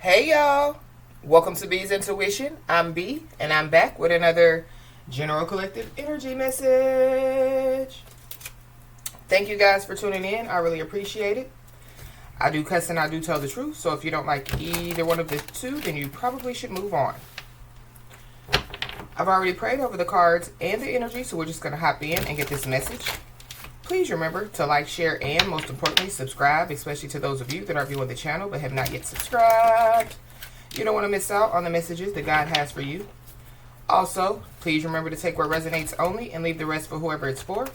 Hey y'all, welcome to B's Intuition. I'm B, and I'm back with another General Collective Energy message. Thank you guys for tuning in. I really appreciate it. I do cuss and I do tell the truth, so if you don't like either one of the two, then you probably should move on. I've already prayed over the cards and the energy, so we're just going to hop in and get this message. Please remember to like, share, and most importantly, subscribe, especially to those of you that are viewing the channel but have not yet subscribed. You don't want to miss out on the messages that God has for you. Also, please remember to take what resonates only and leave the rest for whoever it's for.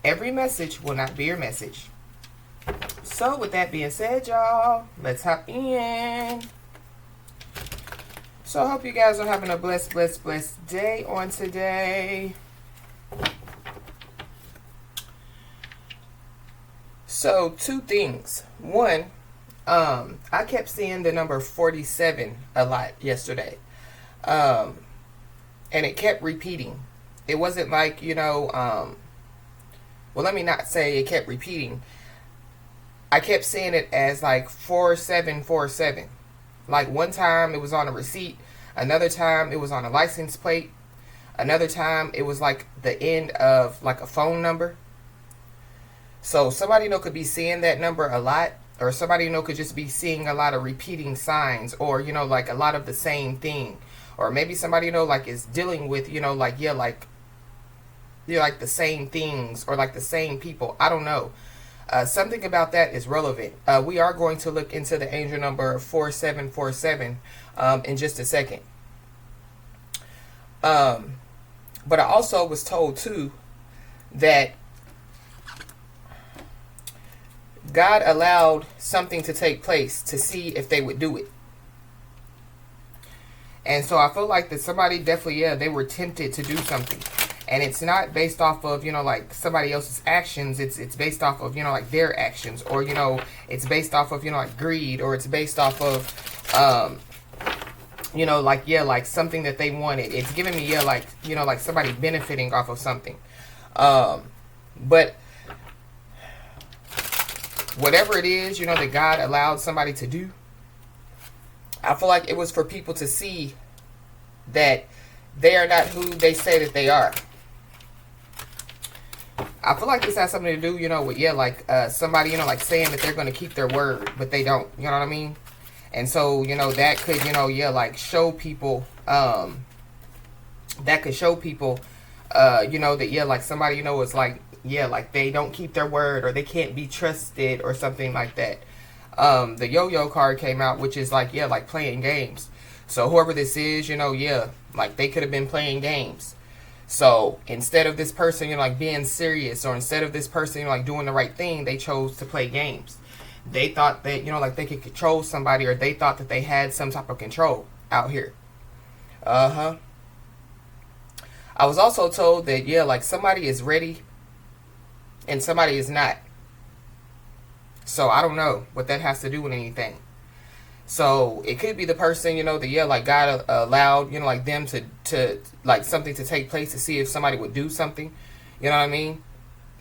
Every message will not be your message. So, with that being said, y'all, let's hop in. So, I hope you guys are having a blessed day on today. So, two things. One, I kept seeing the number 47 a lot yesterday. And it kept repeating. It wasn't like, well, let me not say it kept repeating. I kept seeing it as like 4747. Like one time it was on a receipt. Another time it was on a license plate. Another time it was like the end of like a phone number. So somebody could be seeing that number a lot, or somebody could just be seeing a lot of repeating signs, or like a lot of the same thing, or maybe somebody like is dealing with like the same things or like the same people. I don't know. Something about that is relevant. We are going to look into the angel number 4747 in just a second. But I also was told too that God allowed something to take place to see if they would do it. And so I feel like that somebody definitely, they were tempted to do something. And it's not based off of, like somebody else's actions. It's based off of, like their actions. Or, it's based off of, like greed. Or it's based off of, like something that they wanted. It's giving me, like somebody benefiting off of something. But whatever it is, that God allowed somebody to do, I feel like it was for people to see that they are not who they say that they are. I feel like this has something to do, with, somebody, like saying that they're going to keep their word, but they don't, you know what I mean? And so, that could, like show people, that like somebody, is like, like they don't keep their word, or they can't be trusted, or something like that. The yo-yo card came out, which is like, like playing games. So whoever this is, like they could have been playing games. So instead of this person, like being serious, or instead of this person, like doing the right thing, they chose to play games. They thought that, like they could control somebody, or they thought that they had some type of control out here. I was also told that, like somebody is ready and somebody is not. So I don't know what that has to do with anything. So it could be the person, that, like God allowed, like them to like something to take place to see if somebody would do something. You know what I mean?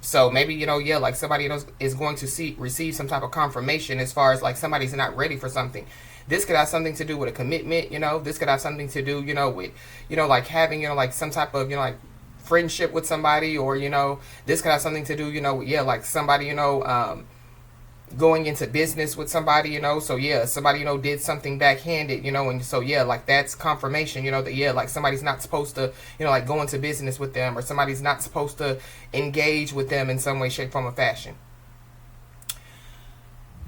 So maybe, like somebody is going to receive some type of confirmation as far as like somebody's not ready for something. This could have something to do with a commitment, This could have something to do, with, like having, like some type of, like friendship with somebody, or, this could have something to do, with, like somebody, going into business with somebody, so somebody, did something backhanded, and so like that's confirmation, that like somebody's not supposed to, like go into business with them, or somebody's not supposed to engage with them in some way, shape, form, or fashion.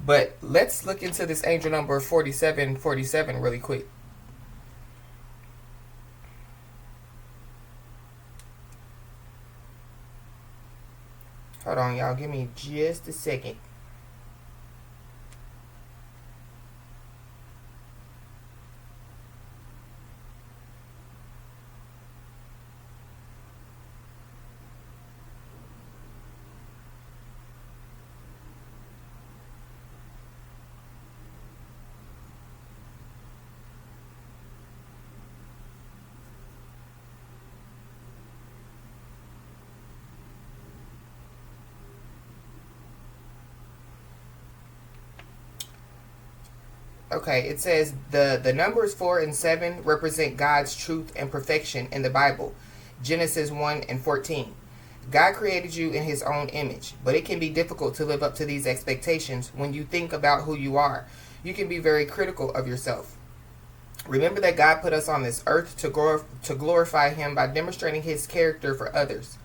But let's look into this angel number 4747 really quick. Hold on, y'all, give me just a second. Okay, it says the numbers 4 and 7 represent God's truth and perfection in the Bible. Genesis 1 and 14. God created you in his own image, but it can be difficult to live up to these expectations when you think about who you are. You can be very critical of yourself. Remember that God put us on this earth to glorify him by demonstrating his character for others.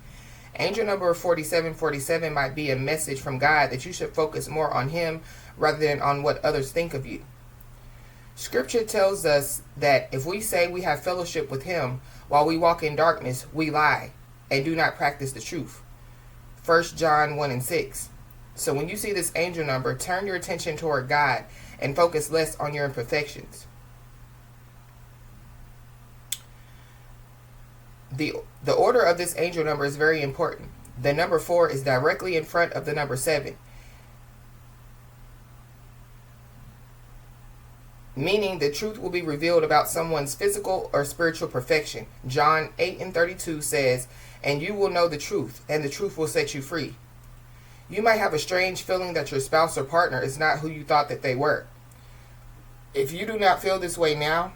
Angel number 4747 might be a message from God that you should focus more on him rather than on what others think of you. Scripture tells us that if we say we have fellowship with him while we walk in darkness, we lie and do not practice the truth. 1 John 1 and 6. So when you see this angel number, turn your attention toward God and focus less on your imperfections. The order of this angel number is very important. The number 4 is directly in front of the number 7. Meaning the truth will be revealed about someone's physical or spiritual perfection. John 8 and 32 says, "And you will know the truth, and the truth will set you free." You might have a strange feeling that your spouse or partner is not who you thought that they were. If you do not feel this way now,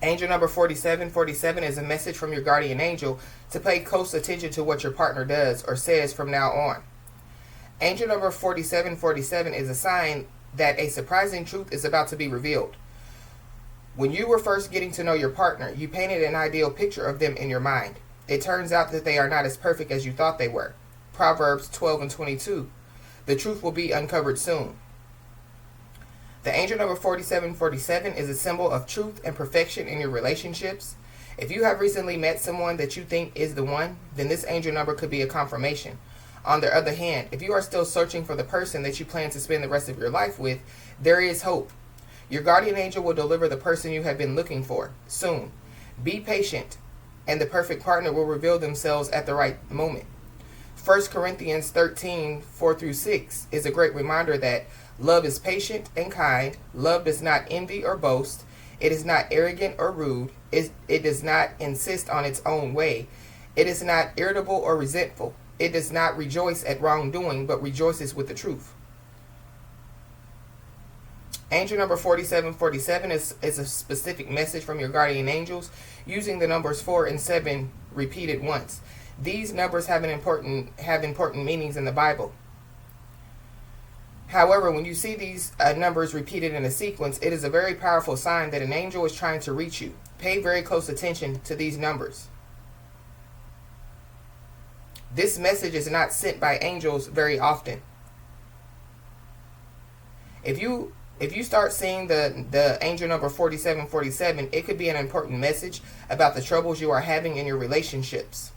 angel number 4747 is a message from your guardian angel to pay close attention to what your partner does or says from now on. Angel number 4747 is a sign that a surprising truth is about to be revealed. When you were first getting to know your partner, you painted an ideal picture of them in your mind. It turns out that they are not as perfect as you thought they were. Proverbs 12 and 22. The truth will be uncovered soon. The angel number 4747 is a symbol of truth and perfection in your relationships. If you have recently met someone that you think is the one, then this angel number could be a confirmation. On the other hand, if you are still searching for the person that you plan to spend the rest of your life with, there is hope. Your guardian angel will deliver the person you have been looking for soon. Be patient, and the perfect partner will reveal themselves at the right moment. 1 Corinthians 13, 4 through 6 is a great reminder that love is patient and kind. Love does not envy or boast. It is not arrogant or rude. It does not insist on its own way. It is not irritable or resentful. It does not rejoice at wrongdoing, but rejoices with the truth. Angel number 4747 is a specific message from your guardian angels using the numbers 4 and 7 repeated once. These numbers have important meanings in the Bible. However, when you see these numbers repeated in a sequence, it is a very powerful sign that an angel is trying to reach you. Pay very close attention to these numbers. This message is not sent by angels very often. If you start seeing the angel number 4747, it could be an important message about the troubles you are having in your relationships.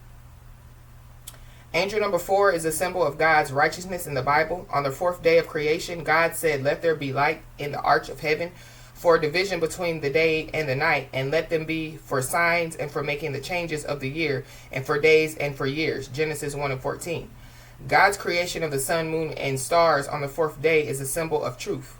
Angel number 4 is a symbol of God's righteousness in the Bible. On the 4th day of creation, God said, "Let there be light in the arch of heaven for a division between the day and the night, and let them be for signs and for making the changes of the year, and for days and for years." Genesis 1 and 14. God's creation of the sun, moon, and stars on the 4th day is a symbol of truth.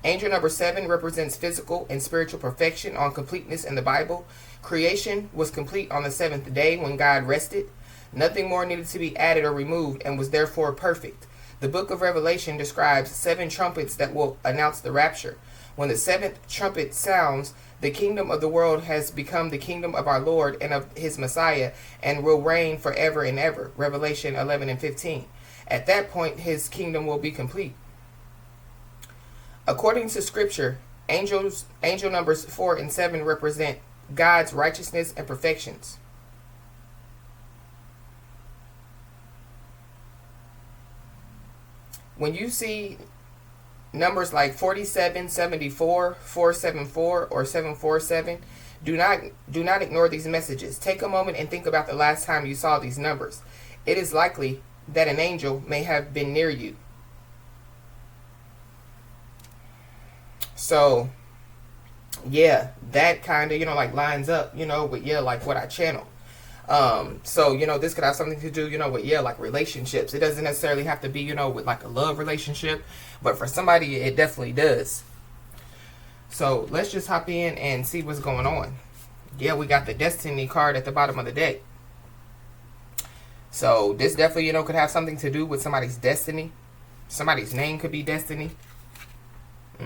Angel number 7 represents physical and spiritual perfection on completeness in the Bible. Creation was complete on the 7th day when God rested. Nothing more needed to be added or removed and was therefore perfect. The book of Revelation describes 7 trumpets that will announce the rapture. When the 7th trumpet sounds, the kingdom of the world has become the kingdom of our Lord and of his Messiah and will reign forever and ever. Revelation 11 and 15. At that point, his kingdom will be complete. According to Scripture, angel numbers 4 and 7 represent God's righteousness and perfections. When you see numbers like 47, 74, 474, or 747, do not ignore these messages. Take a moment and think about the last time you saw these numbers. It is likely that an angel may have been near you. So, yeah, that kind of, lines up, with, what I channel. So, this could have something to do, with, relationships. It doesn't necessarily have to be, with, a love relationship. But for somebody, it definitely does. So, let's just hop in and see what's going on. Yeah, we got the Destiny card at the bottom of the deck. So, this definitely, could have something to do with somebody's destiny. Somebody's name could be Destiny.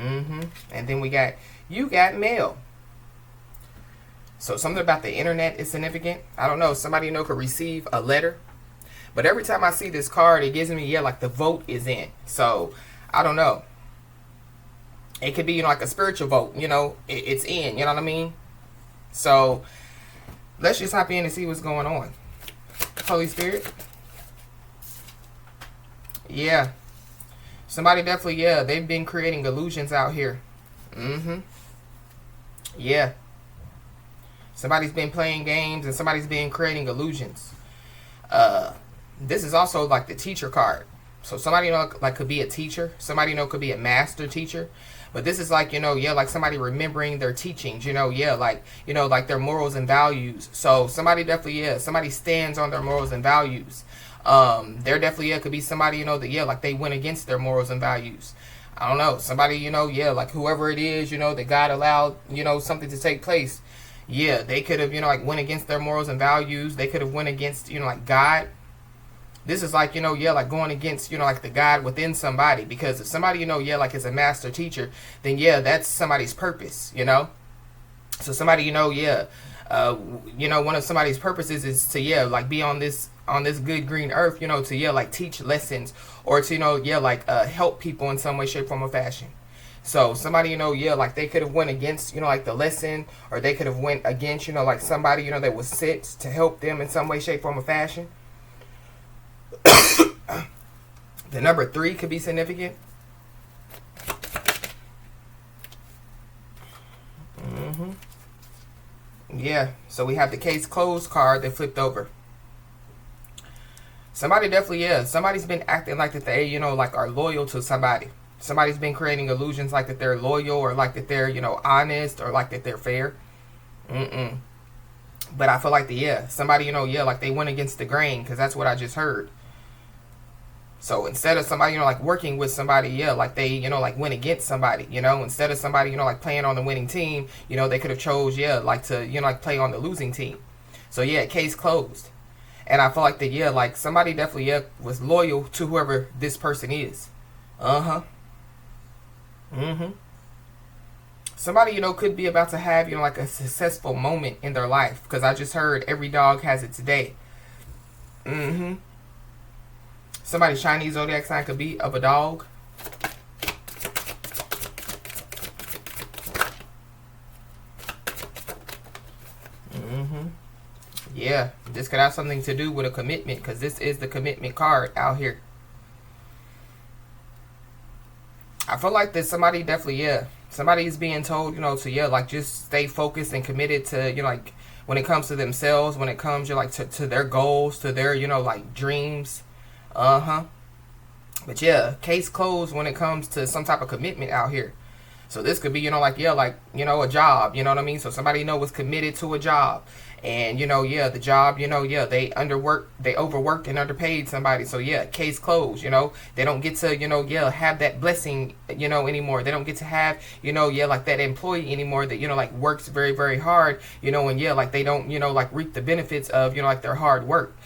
And then we got, you got mail. So something about the internet is significant. I don't know. Somebody could receive a letter. But every time I see this card, it gives me, like the vote is in. So I don't know. It could be, like a spiritual vote. It's in. You know what I mean? So let's just hop in and see what's going on. Holy Spirit. Yeah. Somebody definitely, they've been creating illusions out here. Yeah. Somebody's been playing games and somebody's been creating illusions. This is also like the teacher card. So somebody, like could be a teacher. Somebody, could be a master teacher. But this is like, like somebody remembering their teachings, like their morals and values. So somebody definitely, somebody stands on their morals and values. There definitely, could be somebody, that, like they went against their morals and values. I don't know. Somebody, like whoever it is, that God allowed, something to take place. Yeah, they could have, like went against their morals and values. They could have went against, like God. This is like, like going against, like the God within somebody. Because if somebody, like is a master teacher, then that's somebody's purpose, So somebody, one of somebody's purposes is to, like be on this good green earth, to, like teach lessons or to, like help people in some way, shape, form, or fashion. So somebody, like they could have went against, like the lesson, or they could have went against, like somebody, that was sent to help them in some way, shape, form, or fashion. The number 3 could be significant. Yeah, so we have the case closed card that flipped over. Somebody definitely, somebody's been acting like that they, like are loyal to somebody. Somebody's been creating illusions like that they're loyal, or like that they're, honest, or like that they're fair. But I feel like somebody, like they went against the grain, because that's what I just heard. So instead of somebody, like working with somebody, like they, like went against somebody, instead of somebody, like playing on the winning team, they could have chose, like to, like play on the losing team. So case closed. And I feel like that, like somebody definitely, was loyal to whoever this person is. Somebody, could be about to have, like a successful moment in their life. Because I just heard every dog has its day. Somebody's Chinese zodiac sign could be of a dog. Yeah, this could have something to do with a commitment, because this is the commitment card out here. I feel like that somebody definitely, somebody's being told, to, like just stay focused and committed to, like when it comes to themselves, when it comes, like to their goals, to their, like dreams. But case closed when it comes to some type of commitment out here. So this could be, like, a job, you know what I mean? So somebody, was committed to a job. And, the job, they overworked and underpaid somebody. So, case closed, They don't get to, have that blessing, anymore. They don't get to have, like that employee anymore that, like works very, very hard, and, like they don't, like reap the benefits of, like their hard work.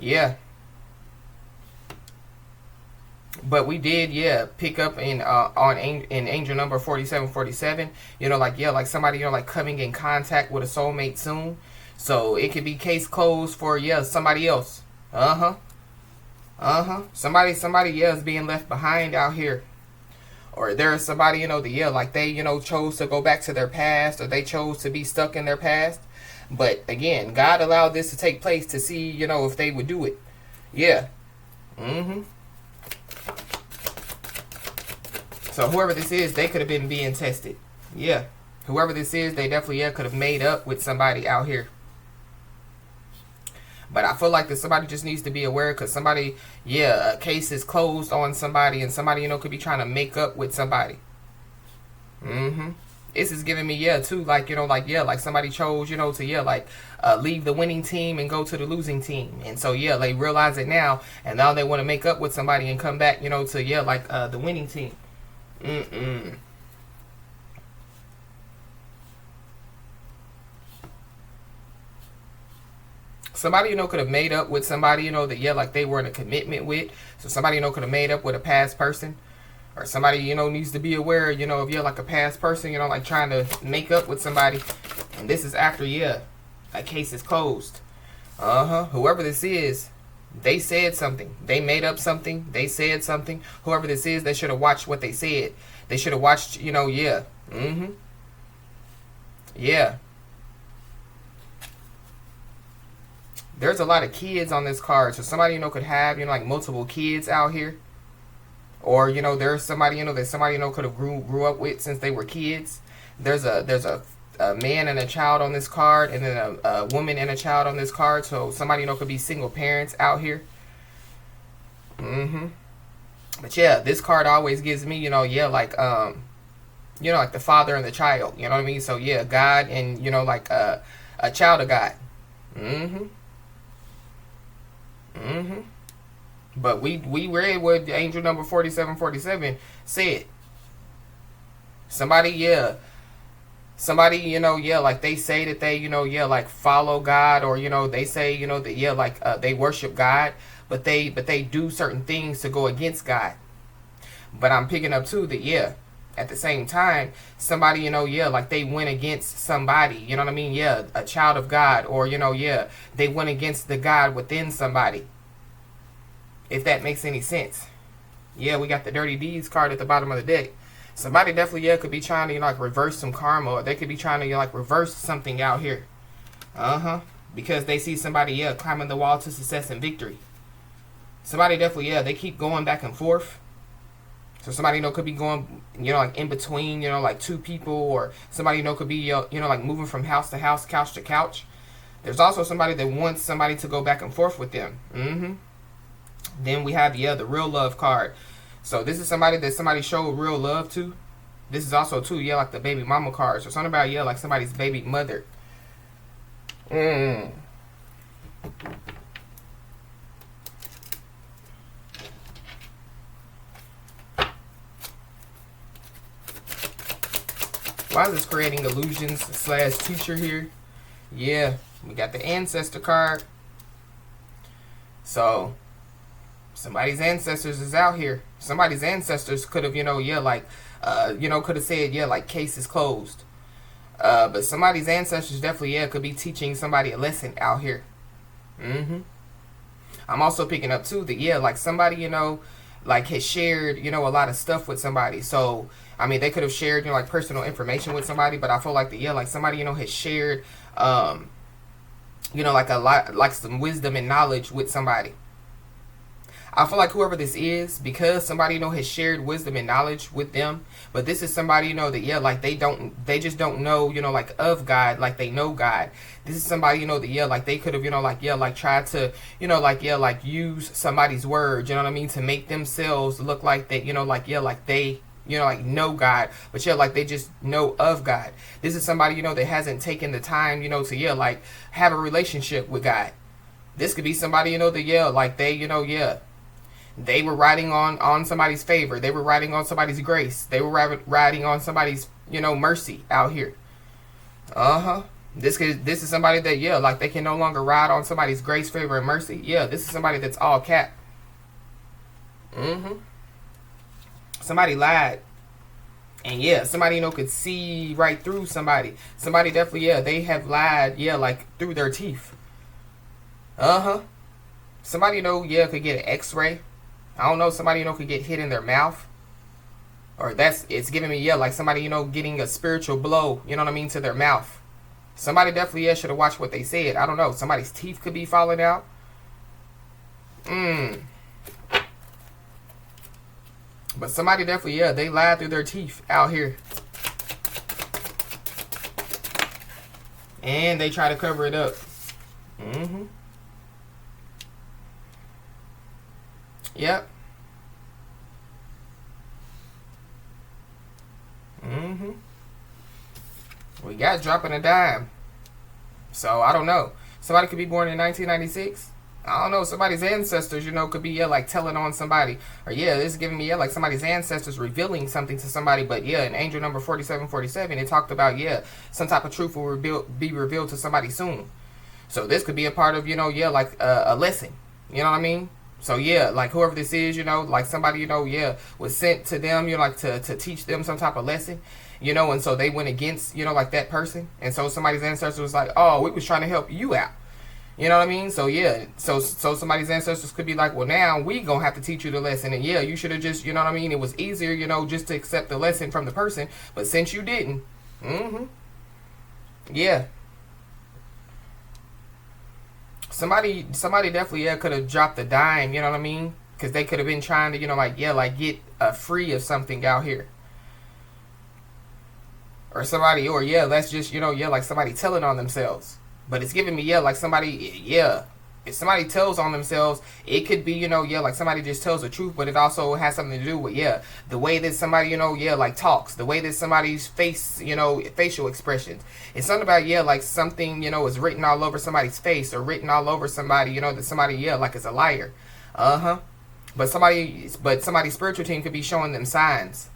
Yeah. But we did, pick up in angel number 4747. Like somebody, like coming in contact with a soulmate soon. So it could be case closed for somebody else. Somebody is being left behind out here. Or there's somebody, like they, chose to go back to their past, or they chose to be stuck in their past. But again, God allowed this to take place to see, if they would do it. Yeah. So whoever this is, they could have been being tested. Yeah. Whoever this is, they definitely, could have made up with somebody out here. But I feel like that somebody just needs to be aware, because somebody, a case is closed on somebody, and somebody, could be trying to make up with somebody. This is giving me, too, like, like somebody chose, to, like, leave the winning team and go to the losing team. And so, they realize it now, and now they want to make up with somebody and come back, to, like, the winning team. Somebody, could have made up with somebody, that, like they were in a commitment with. So somebody, could have made up with a past person. Or somebody, needs to be aware, if you're like a past person, like trying to make up with somebody. And this is after, a case is closed. Whoever this is, they said something. They made up something. They said something. Whoever this is, they should have watched what they said. They should have watched, Yeah. There's a lot of kids on this card. So somebody, could have, like multiple kids out here. Or, there's somebody, that somebody, could have grew up with since they were kids. There's a man and a child on this card, and then a woman and a child on this card. So somebody, could be single parents out here. But yeah, this card always gives me, like like the father and the child. You know what I mean? So yeah, God and, like a child of God. But we read what angel number 4747 said. Somebody, like they say that they, like follow God, or, they say, that, like they worship God, but they do certain things to go against God. But I'm picking up too that, at the same time, somebody, like they went against somebody, you know what I mean? Yeah, a child of God, or, they went against the God within somebody. If that makes any sense. Yeah, we got the Dirty Deeds card at the bottom of the deck. Somebody definitely, could be trying to, like, reverse some karma. Or they could be trying to, like, reverse something out here. Because they see somebody, climbing the wall to success and victory. Somebody definitely, they keep going back and forth. So somebody, could be going, like, in between, like two people. Or somebody, could be, like, moving from house to house, couch to couch. There's also somebody that wants somebody to go back and forth with them. Then we have, the real love card. So this is somebody that somebody showed real love to. This is also, too, like the baby mama card. So something about, like somebody's baby mother. Why is this creating illusions / teacher here? Yeah, we got the ancestor card. So somebody's ancestors is out here. Somebody's ancestors could have, could have said, like, case is closed. But somebody's ancestors definitely, could be teaching somebody a lesson out here. I'm also picking up, too, that, like, somebody, like, has shared, a lot of stuff with somebody. So, I mean, they could have shared, like, personal information with somebody. But I feel like, like, somebody, has shared, like, a lot, like, some wisdom and knowledge with somebody. I feel like whoever this is, because somebody, has shared wisdom and knowledge with them, but this is somebody, that, like, they just don't know, like, of God, like, they know God. This is somebody, that, like, they could have, like, tried to, like, use somebody's words, you know what I mean, to make themselves look like they, like, they, like, know God, but, like, they just know of God. This is somebody, that hasn't taken the time, to, like, have a relationship with God. This could be somebody, that, like, they, they were riding on somebody's favor. They were riding on somebody's grace. They were riding on somebody's, mercy out here. This is somebody that, like, they can no longer ride on somebody's grace, favor, and mercy. Yeah, this is somebody that's all cap. Somebody lied. And somebody, could see right through somebody. Somebody definitely, they have lied, like, through their teeth. Somebody, could get an x-ray. I don't know, somebody, could get hit in their mouth. Or it's giving me, like somebody, getting a spiritual blow, you know what I mean, to their mouth. Somebody definitely, should have watched what they said. I don't know, somebody's teeth could be falling out. But somebody definitely, they lied through their teeth out here. And they try to cover it up. Yep. We got dropping a dime. So, I don't know. Somebody could be born in 1996. I don't know. Somebody's ancestors, could be, like, telling on somebody. Or, this is giving me, like, somebody's ancestors revealing something to somebody. But, in angel number 4747, it talked about, some type of truth will be revealed to somebody soon. So this could be a part of, yeah, like a lesson. You know what I mean? So yeah, like whoever this is, like somebody, yeah, was sent to them, like to teach them some type of lesson, and so they went against, like that person. And so somebody's ancestor was like, oh, we was trying to help you out. You know what I mean? So yeah, so somebody's ancestors could be like, well, now we gonna have to teach you the lesson, and yeah, you should have just, you know what I mean? It was easier, just to accept the lesson from the person, but since you didn't, yeah, somebody definitely, yeah, could have dropped a dime. You know what I mean? Because they could have been trying to, like, yeah, like get free of something out here, or somebody, or yeah, that's just, yeah, like somebody telling on themselves. But it's giving me, yeah, like somebody, yeah. If somebody tells on themselves, it could be, yeah, like somebody just tells the truth, but it also has something to do with, yeah, the way that somebody, yeah, like talks, the way that somebody's face, facial expressions. It's something about, yeah, like something, is written all over somebody's face, or written all over somebody, that somebody, yeah, like is a liar. But somebody's spiritual team could be showing them signs.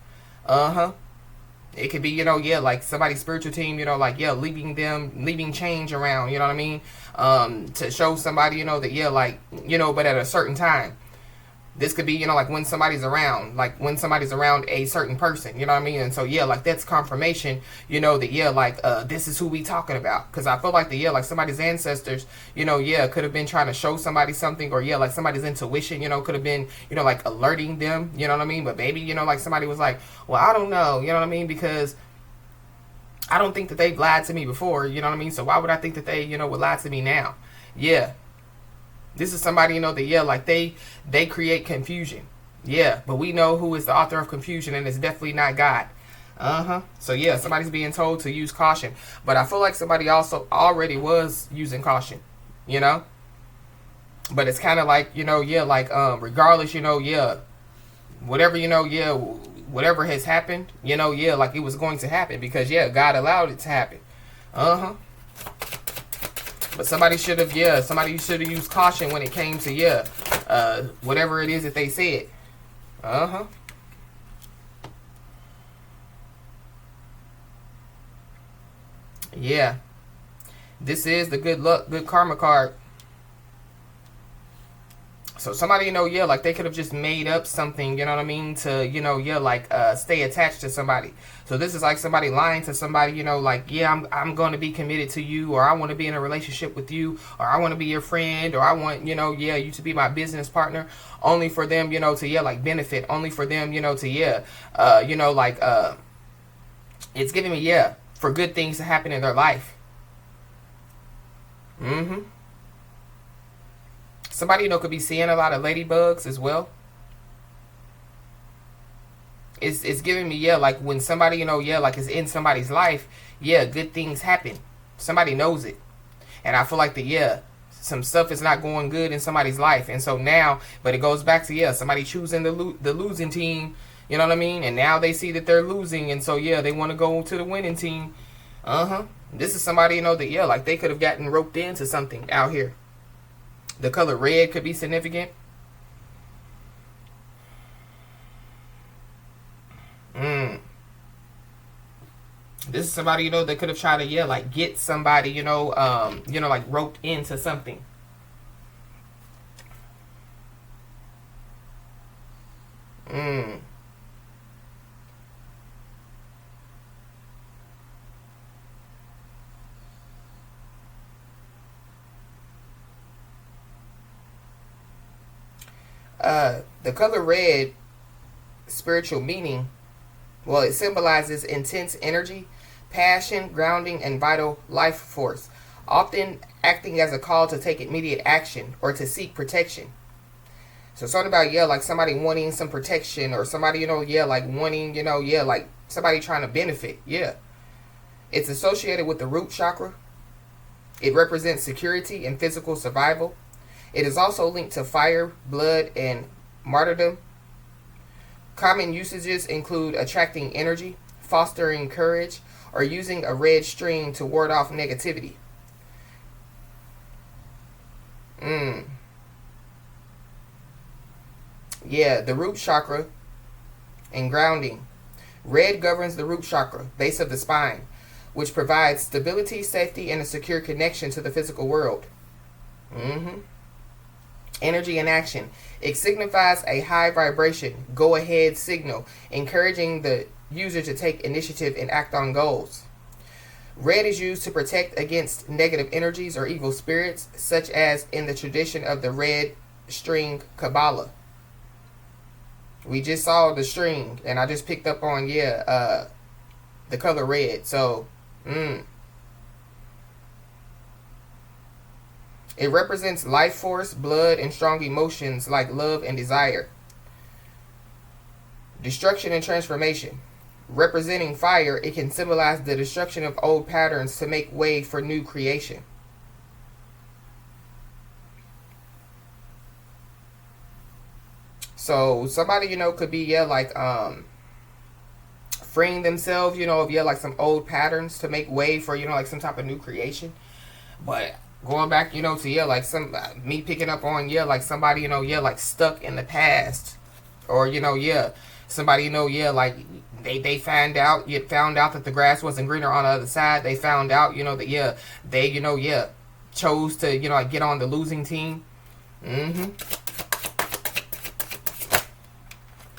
It could be, yeah, like somebody's spiritual team, like, yeah, leaving change around, you know what I mean? To show somebody, that, yeah, like, but at a certain time. This could be, like when somebody's around, a certain person, you know what I mean? And so, yeah, like that's confirmation, that, yeah, like, this is who we talking about. Because I feel like yeah, like somebody's ancestors, yeah, could have been trying to show somebody something, or yeah, like somebody's intuition, could have been, like alerting them, you know what I mean? But maybe, like somebody was like, well, I don't know, you know what I mean? Because I don't think that they've lied to me before, you know what I mean? So why would I think that they, would lie to me now? Yeah. This is somebody, that, yeah, like they create confusion. Yeah, but we know who is the author of confusion, and it's definitely not God. So yeah, somebody's being told to use caution. But I feel like somebody also already was using caution, But it's kind of like, yeah, like regardless, yeah, whatever, yeah, whatever has happened, yeah, like it was going to happen because, yeah, God allowed it to happen. But somebody should have used caution when it came to, yeah, whatever it is that they said. Yeah. This is the good luck, good karma card. So somebody, yeah, like they could have just made up something, you know what I mean, to, yeah, like stay attached to somebody. So this is like somebody lying to somebody, like, yeah, I'm going to be committed to you, or I want to be in a relationship with you, or I want to be your friend, or I want, yeah, you to be my business partner, only for them, to, yeah, like benefit, only for them, to, yeah, like, it's giving me, yeah, for good things to happen in their life. Somebody, could be seeing a lot of ladybugs as well. It's giving me, yeah, like when somebody, yeah, like is in somebody's life, yeah, good things happen. Somebody knows it. And I feel like yeah, some stuff is not going good in somebody's life. And so now, but it goes back to, yeah, somebody choosing the losing team, you know what I mean? And now they see that they're losing. And so, yeah, they want to go to the winning team. This is somebody, that, yeah, like they could have gotten roped into something out here. The color red could be significant. This is somebody, that could have tried to, yeah, like get somebody, like roped into something. The color red, spiritual meaning, well, it symbolizes intense energy, passion, grounding, and vital life force, often acting as a call to take immediate action or to seek protection. So something about, yeah, like somebody wanting some protection, or somebody, yeah, like wanting, yeah, like somebody trying to benefit. Yeah. It's associated with the root chakra. It represents security and physical survival. It is also linked to fire, blood, and martyrdom. Common usages include attracting energy, fostering courage, or using a red string to ward off negativity. Yeah, the root chakra and grounding. Red governs the root chakra, base of the spine, which provides stability, safety, and a secure connection to the physical world. Energy and action. It signifies a high vibration, go ahead signal, encouraging the user to take initiative and act on goals. Red is used to protect against negative energies or evil spirits, such as in the tradition of the red string Kabbalah. We just saw the string, and I just picked up on, the color red. So, it represents life force, blood, and strong emotions like love and desire. Destruction and transformation. Representing fire, it can symbolize the destruction of old patterns to make way for new creation. So somebody, could be, freeing themselves, of, like some old patterns to make way for, like some type of new creation. But going back, to, like me picking up on, like somebody, like stuck in the past. Or, somebody, like they found out that the grass wasn't greener on the other side. They found out, that, they, chose to, like get on the losing team.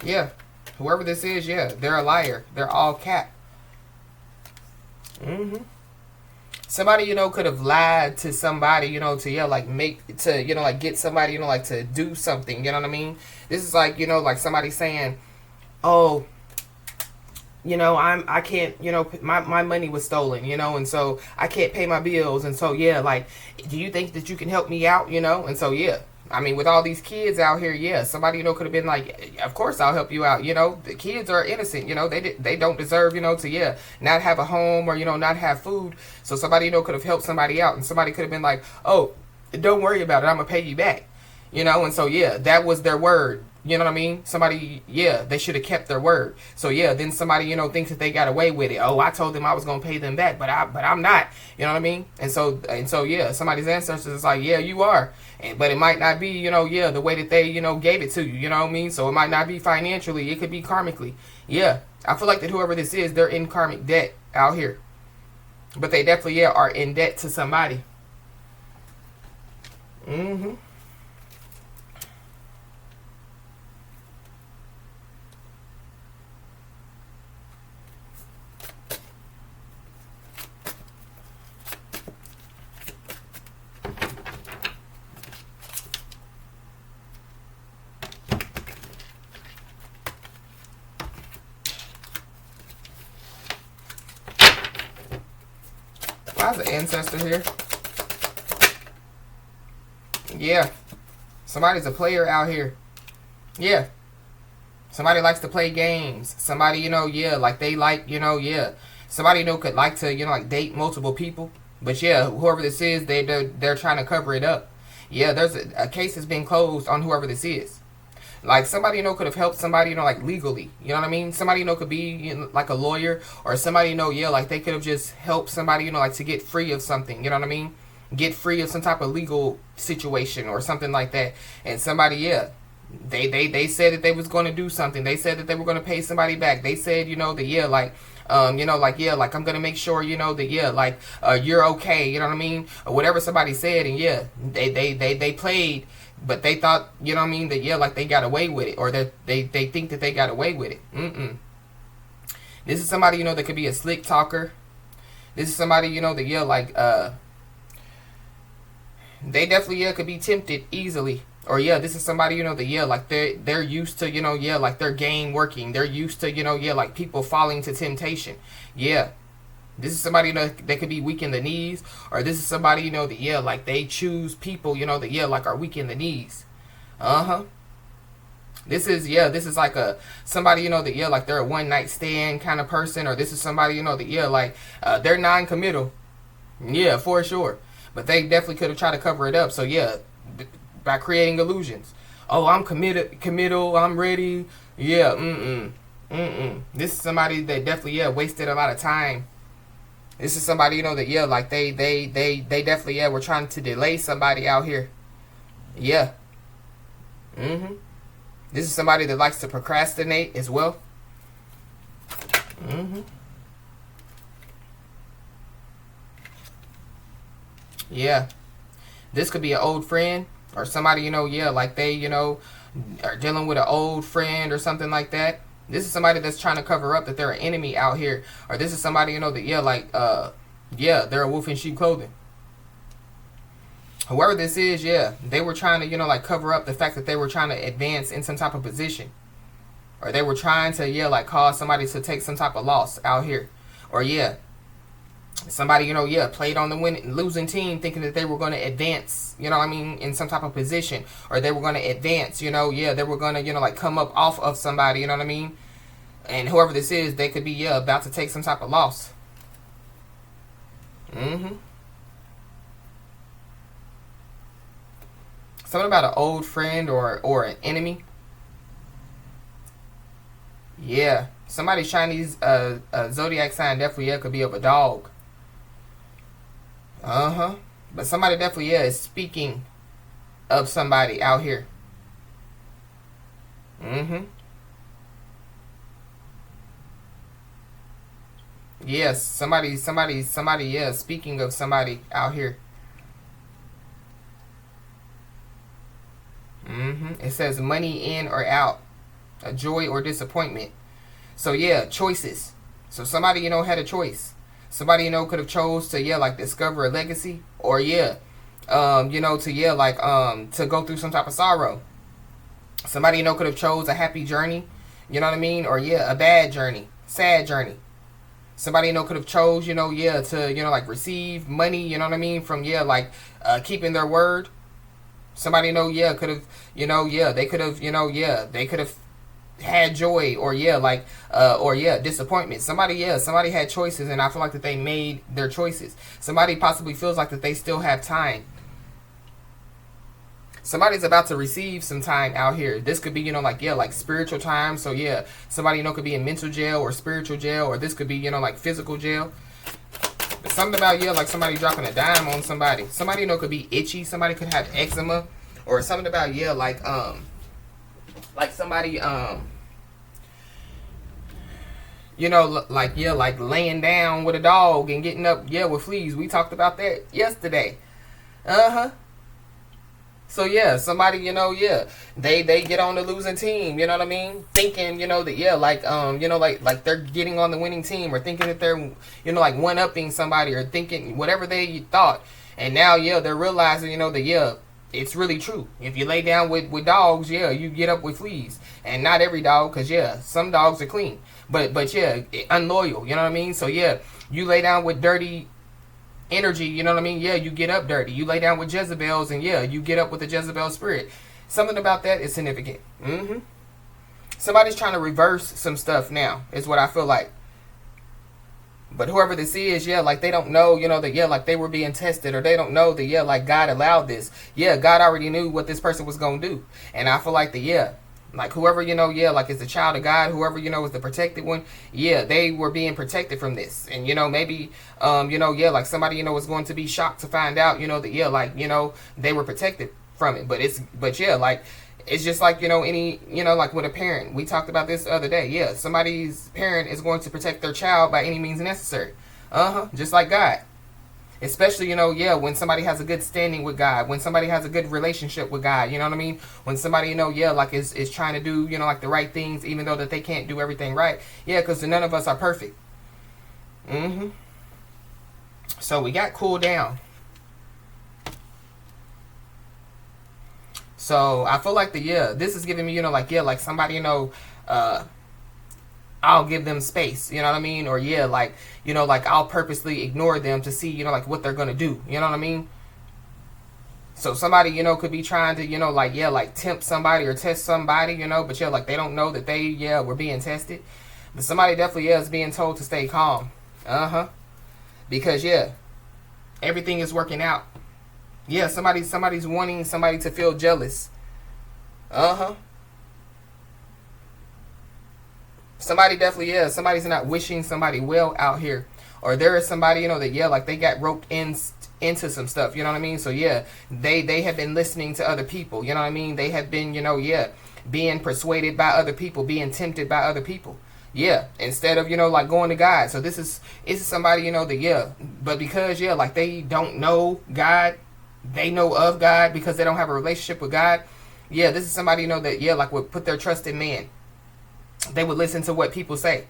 Yeah. Whoever this is, they're a liar. They're all cap. Somebody, could have lied to somebody, to, like get somebody, like to do something, you know what I mean? This is like, like somebody saying, oh, I can't, my money was stolen, and so I can't pay my bills. And so, like, do you think that you can help me out, And so, I mean, with all these kids out here, somebody, could have been like, of course I'll help you out. The kids are innocent, they don't deserve, to, not have a home or, not have food. So somebody, could have helped somebody out, and somebody could have been like, oh, don't worry about it, I'm going to pay you back, and so, that was their word. You know what I mean? Somebody, they should have kept their word. So then somebody, thinks that they got away with it. Oh, I told them I was gonna pay them back, but I'm not. You know what I mean? And so, somebody's ancestors is like, you are, but it might not be, the way that they, gave it to you. You know what I mean? So it might not be financially. It could be karmically. I feel like that whoever this is, they're in karmic debt out here, but they definitely are in debt to somebody. Why's the ancestor here? Somebody's a player out here. Somebody likes to play games. Somebody, like they like, somebody, could like to, like date multiple people. But whoever this is, they're trying to cover it up. There's a case that's been closed on whoever this is. Like somebody, could have helped somebody, like legally. You know what I mean? Somebody, could be like a lawyer, or somebody, like they could have just helped somebody, like to get free of something. You know what I mean? Get free of some type of legal situation or something like that. And somebody, they said that they was going to do something. They said that they were going to pay somebody back. They said, that like I'm gonna make sure, that you're okay. You know what I mean? Or whatever somebody said, and they played. But they thought, you know what I mean, that, like they got away with it. Or that they think that they got away with it. This is somebody, that could be a slick talker. This is somebody, that, they definitely, could be tempted easily. Or, this is somebody, that, like they're used to, like their game working. They're used to, like people falling to temptation. This is somebody, that could be weak in the knees. Or this is somebody, that, like they choose people, that, like are weak in the knees. This is like somebody, that, like they're a one night stand kind of person. Or this is somebody, that, like they're non-committal. For sure. But they definitely could have tried to cover it up. So by creating illusions. Oh, I'm committal, I'm ready. This is somebody that definitely, wasted a lot of time. This is somebody, that, like they definitely, were trying to delay somebody out here. This is somebody that likes to procrastinate as well. Yeah. This could be an old friend or somebody, yeah, like they, are dealing with an old friend or something like that. This is somebody that's trying to cover up that they're an enemy out here. Or this is somebody, that, yeah, like, yeah, they're a wolf in sheep clothing. Whoever this is, yeah, they were trying to, like cover up the fact that they were trying to advance in some type of position. Or they were trying to, yeah, like cause somebody to take some type of loss out here. Or, yeah, somebody, yeah, played on the losing team thinking that they were going to advance, in some type of position. Or they were going to advance, yeah, they were going to, like come up off of somebody, you know what I mean? And whoever this is, they could be, yeah, about to take some type of loss. Something about an old friend or an enemy. Yeah. Somebody's Chinese zodiac sign definitely, yeah, could be of a dog. But somebody definitely, yeah, is speaking of somebody out here. Yes, somebody, yeah, speaking of somebody out here. It says money in or out, a joy or disappointment. So yeah, choices. So somebody, had a choice. Somebody, could have chose to, yeah, like discover a legacy, or yeah, to, yeah, like, to go through some type of sorrow. Somebody, could have chose a happy journey, you know what I mean? Or yeah, a bad journey, sad journey. Somebody, could have chose, yeah, to, like receive money, you know what I mean? From, yeah, like, keeping their word. Somebody, yeah, could have, yeah, they could have, yeah, they could have had joy, or yeah, like, or yeah, disappointment. Somebody had choices, and I feel like that they made their choices. Somebody possibly feels like that they still have time. Somebody's about to receive some time out here. This could be, like, yeah, like spiritual time. So yeah, somebody, could be in mental jail or spiritual jail, or this could be, like physical jail. But something about, yeah, like somebody dropping a dime on somebody. Somebody, could be itchy. Somebody could have eczema, or something about, yeah, like somebody, like, yeah, like laying down with a dog and getting up, yeah, with fleas. We talked about that yesterday. So yeah, somebody, yeah, they get on the losing team, you know what I mean? Thinking, that, yeah, like, like they're getting on the winning team, or thinking that they're, like one-upping somebody, or thinking whatever they thought. And now, yeah, they're realizing, that, yeah, it's really true. If you lay down with dogs, yeah, you get up with fleas. And not every dog, because, yeah, some dogs are clean. But yeah, unloyal, you know what I mean? So, yeah, you lay down with dirty energy, you know what I mean? Yeah, you get up dirty. You lay down with Jezebels, and, yeah, you get up with the Jezebel spirit. Something about that is significant. Somebody's trying to reverse some stuff now, is what I feel like. But whoever this is, yeah, like they don't know, that, yeah, like they were being tested, or they don't know that, yeah, like God allowed this. Yeah, God already knew what this person was going to do. And I feel like yeah, like whoever, yeah, like is the child of God, whoever, is the protected one, yeah, they were being protected from this. And, maybe, yeah, like somebody, is going to be shocked to find out, that, yeah, like, they were protected from it. But yeah, like, it's just like, any, like with a parent. We talked about this the other day. Yeah, somebody's parent is going to protect their child by any means necessary. Just like God. Especially, yeah, when somebody has a good standing with God. When somebody has a good relationship with God. You know what I mean? When somebody, yeah, like is trying to do, like the right things, even though that they can't do everything right. Yeah, because none of us are perfect. So we got cool down. So I feel like this is giving me, like, yeah, like somebody, I'll give them space, you know what I mean? Or yeah, like, like I'll purposely ignore them to see, like what they're going to do. You know what I mean? So somebody, could be trying to, like, yeah, like tempt somebody or test somebody, but yeah, like they don't know that they, yeah, were being tested. But somebody definitely, yeah, is being told to stay calm. Because yeah, everything is working out. Yeah, somebody's wanting somebody to feel jealous. Somebody definitely, yeah, somebody's not wishing somebody well out here. Or there is somebody, that, yeah, like they got roped into some stuff, you know what I mean? So yeah, they have been listening to other people, you know what I mean? They have been, yeah, being persuaded by other people, being tempted by other people. Yeah, instead of, like going to God. So this is somebody, that, but because, like they don't know God, they know of God because they don't have a relationship with God. Yeah, this is somebody, that, like would put their trust in man. They would listen to what people say.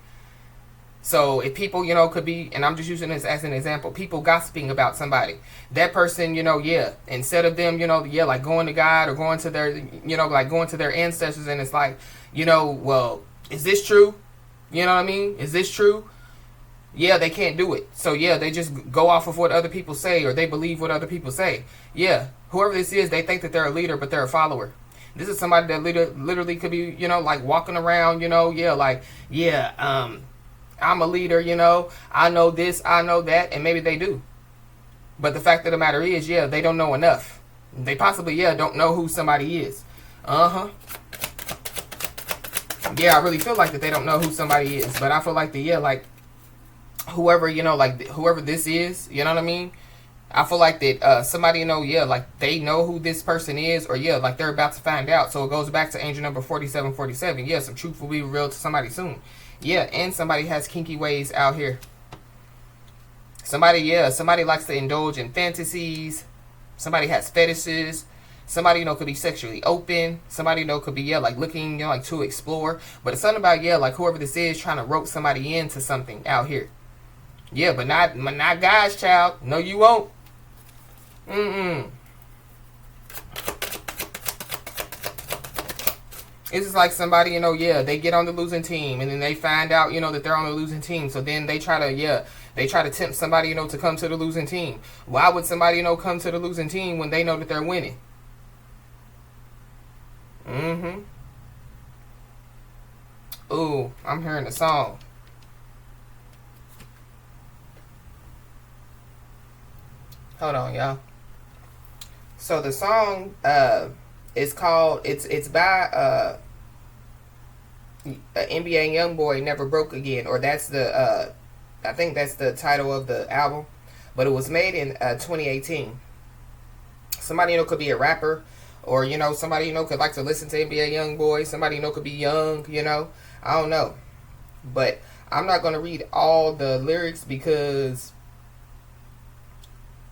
So if people, could be, and I'm just using this as an example, people gossiping about somebody, that person, instead of them, like going to God or going to their, like going to their ancestors, and it's like, well, is this true? You know what I mean? Is this true? Yeah, they can't do it. So yeah, they just go off of what other people say, or they believe what other people say. Yeah, whoever this is, they think that they're a leader, but they're a follower. This is somebody that literally could be, like walking around, I'm a leader, I know this, I know that, and maybe they do. But the fact of the matter is, they don't know enough. They possibly, don't know who somebody is. Yeah, I really feel like that they don't know who somebody is. But I feel like like whoever, whoever this is, you know what I mean? I feel like that somebody, like they know who this person is, or like they're about to find out. So it goes back to angel number 4747. Yeah, some truth will be revealed to somebody soon. Yeah, and somebody has kinky ways out here. Somebody likes to indulge in fantasies. Somebody has fetishes. Somebody, could be sexually open. Somebody, could be, like looking, like to explore. But it's something about, like whoever this is trying to rope somebody into something out here. Yeah, but not God's child. No, you won't. It's just like somebody, they get on the losing team, and then they find out, that they're on the losing team. So then they try to tempt somebody, to come to the losing team. Why would somebody, come to the losing team when they know that they're winning? Ooh, I'm hearing a song. Hold on, y'all. So the song is called, it's by NBA Youngboy, Never Broke Again, or that's the I think that's the title of the album, but it was made in 2018. Somebody, could be a rapper, or somebody, could like to listen to NBA Youngboy. Somebody, could be young, I don't know, but I'm not going to read all the lyrics because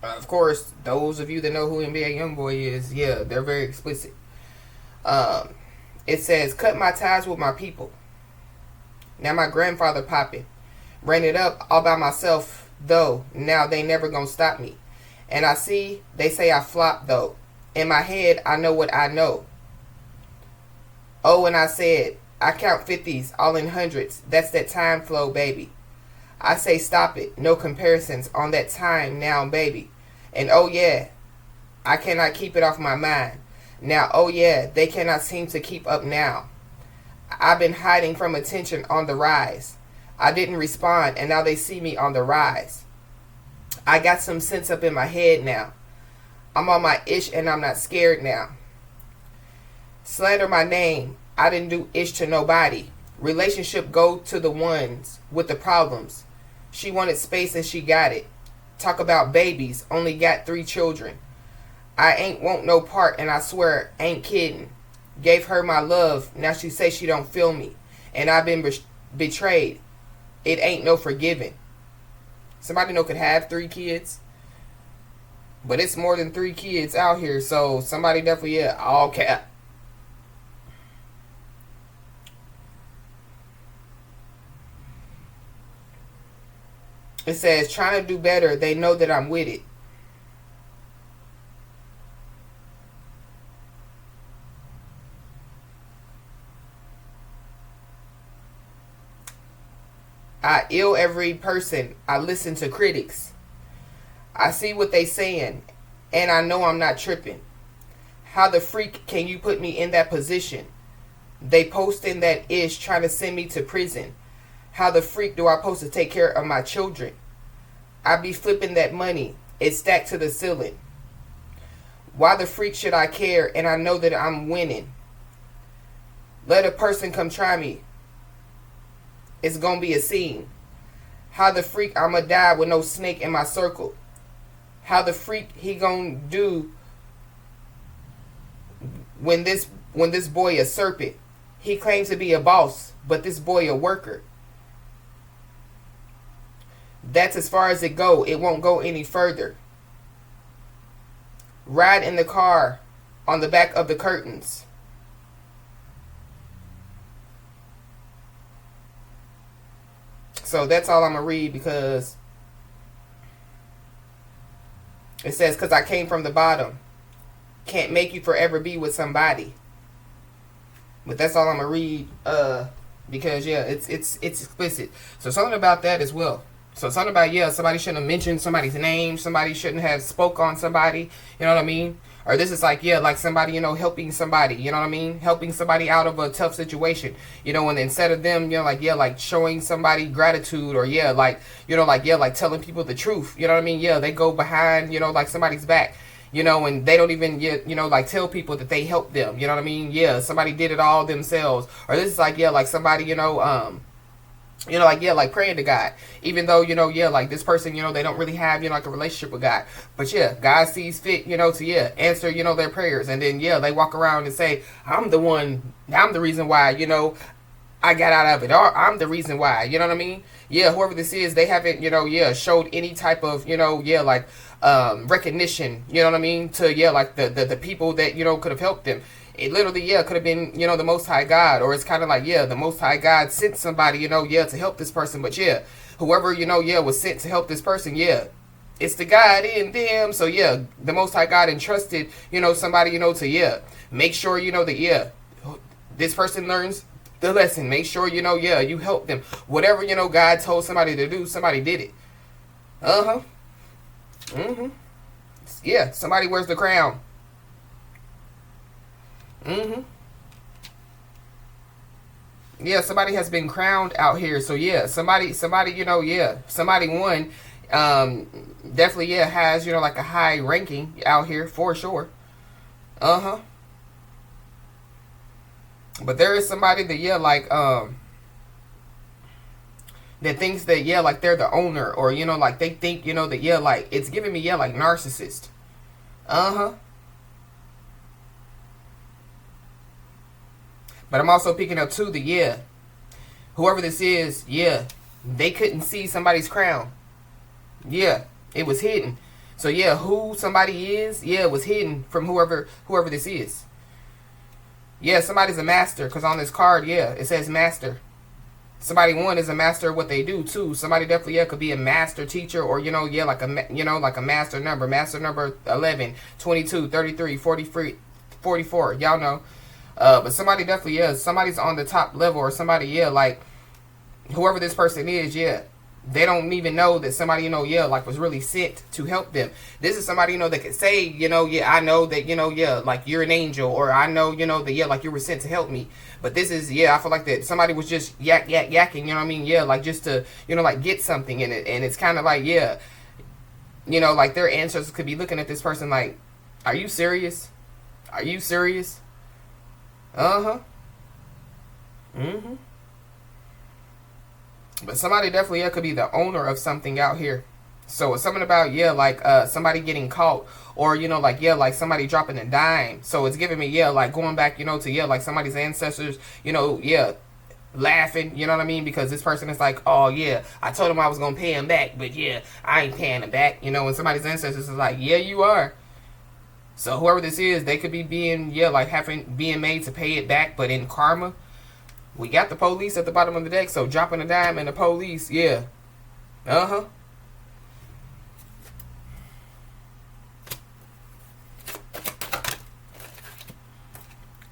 of course those of you that know who NBA Youngboy is, they're very explicit. It says, cut my ties with my people. Now my grandfather popping. Ran it up all by myself, though. Now they never gonna stop me. And I see, they say I flop, though. In my head, I know what I know. Oh, and I said, I count 50s, all in hundreds. That's that time flow, baby. I say stop it. No comparisons on that time now, baby. And oh yeah, I cannot keep it off my mind. Now, oh yeah, they cannot seem to keep up now. I've been hiding from attention on the rise. I didn't respond, and now they see me on the rise. I got some sense up in my head now. I'm on my ish, and I'm not scared now. Slander my name. I didn't do ish to nobody. Relationship go to the ones with the problems. She wanted space and she got it. Talk about babies. Only got 3 children. I ain't want no part, and I swear, ain't kidding. Gave her my love, now she say she don't feel me. And I've been betrayed. It ain't no forgiving. Somebody could have 3 kids, but it's more than 3 kids out here, so somebody definitely, all cap. It says, trying to do better, they know that I'm with it. I ill every person. I listen to critics. I see what they saying, and I know I'm not tripping. How the freak can you put me in that position? They posting that ish trying to send me to prison. How the freak do I supposed to take care of my children? I be flipping that money. It's stacked to the ceiling. Why the freak should I care, and I know that I'm winning? Let a person come try me. It's gonna be a scene. How the freak I'ma die with no snake in my circle? How the freak he gonna do when this boy a serpent? He claims to be a boss, but this boy a worker. That's as far as it go. It won't go any further. Ride in the car on the back of the curtains. So that's all I'm going to read, because it says, because I came from the bottom. Can't make you forever be with somebody. But that's all I'm going to read, because, yeah, it's explicit. So something about that as well. So something about, yeah, somebody shouldn't have mentioned somebody's name. Somebody shouldn't have spoke on somebody. You know what I mean? Or this is like, yeah, like somebody, you know, helping somebody. You know what I mean? Helping somebody out of a tough situation. You know, and instead of them, you know, like, yeah, like showing somebody gratitude, or, yeah, like, you know, like, yeah, like telling people the truth. You know what I mean? Yeah, they go behind, you know, like somebody's back. You know, and they don't even, you know, like tell people that they helped them. You know what I mean? Yeah, somebody did it all themselves. Or this is like, yeah, like somebody, you know, like, yeah, like praying to God, even though, you know, yeah, like this person, you know, they don't really have, you know, like a relationship with God, but yeah, God sees fit, you know, to, yeah, answer, you know, their prayers. And then, yeah, they walk around and say, I'm the reason why, you know, I got out of it, or I'm the reason why, you know what I mean? Yeah, whoever this is, they haven't, you know, yeah, showed any type of, you know, yeah, like, recognition, you know what I mean, to, yeah, like the people that, you know, could have helped them. It literally, yeah, could have been, you know, the Most High God. Or it's kind of like, yeah, the Most High God sent somebody, you know, yeah, to help this person. But yeah, whoever, you know, yeah, was sent to help this person, yeah, it's the God in them. So yeah, the Most High God entrusted, you know, somebody, you know, to, yeah, make sure, you know, that, yeah, this person learns the lesson. Make sure, you know, yeah, you help them. Whatever, you know, God told somebody to do, somebody did it. Yeah, somebody wears the crown. Yeah, somebody has been crowned out here. So yeah, somebody, you know, yeah, somebody won. Definitely, yeah, has, you know, like a high ranking out here for sure. But there is somebody that, yeah, like, that thinks that, yeah, like they're the owner, or, you know, like they think, you know, that, yeah, like it's giving me, yeah, like narcissist. But I'm also picking up too that, yeah, whoever this is, yeah, they couldn't see somebody's crown. Yeah, it was hidden. So yeah, who somebody is, yeah, it was hidden from whoever this is. Yeah, somebody's a master, because on this card, yeah, it says master. Somebody, one, is a master of what they do too. Somebody definitely, yeah, could be a master teacher, or, you know, yeah, like a, you know, like a master number 11, 22, 33, 43, 44. Y'all know. But somebody definitely, yeah, somebody's on the top level, or somebody, yeah, like whoever this person is, yeah, they don't even know that somebody, you know, yeah, like was really sent to help them. This is somebody, you know, that could say, you know, yeah, I know that, you know, yeah, like you're an angel, or I know, you know, that, yeah, like you were sent to help me. But this is, yeah, I feel like that somebody was just yakking, you know what I mean? Yeah, like just to, you know, like get something in it. And it's kind of like, yeah, you know, like their ancestors could be looking at this person like, are you serious? Are you serious? But somebody definitely, yeah, could be the owner of something out here. So it's something about, yeah, like somebody getting caught, or, you know, like, yeah, like somebody dropping a dime. So it's giving me, yeah, like going back, you know, to, yeah, like somebody's ancestors, you know, yeah, laughing, you know what I mean? Because this person is like, oh yeah, I told him I was gonna pay him back, but yeah, I ain't paying him back, you know. And somebody's ancestors is like, yeah, you are. So whoever this is, they could be being, yeah, like being made to pay it back, but in karma. We got the police at the bottom of the deck, so dropping a dime and the police, yeah.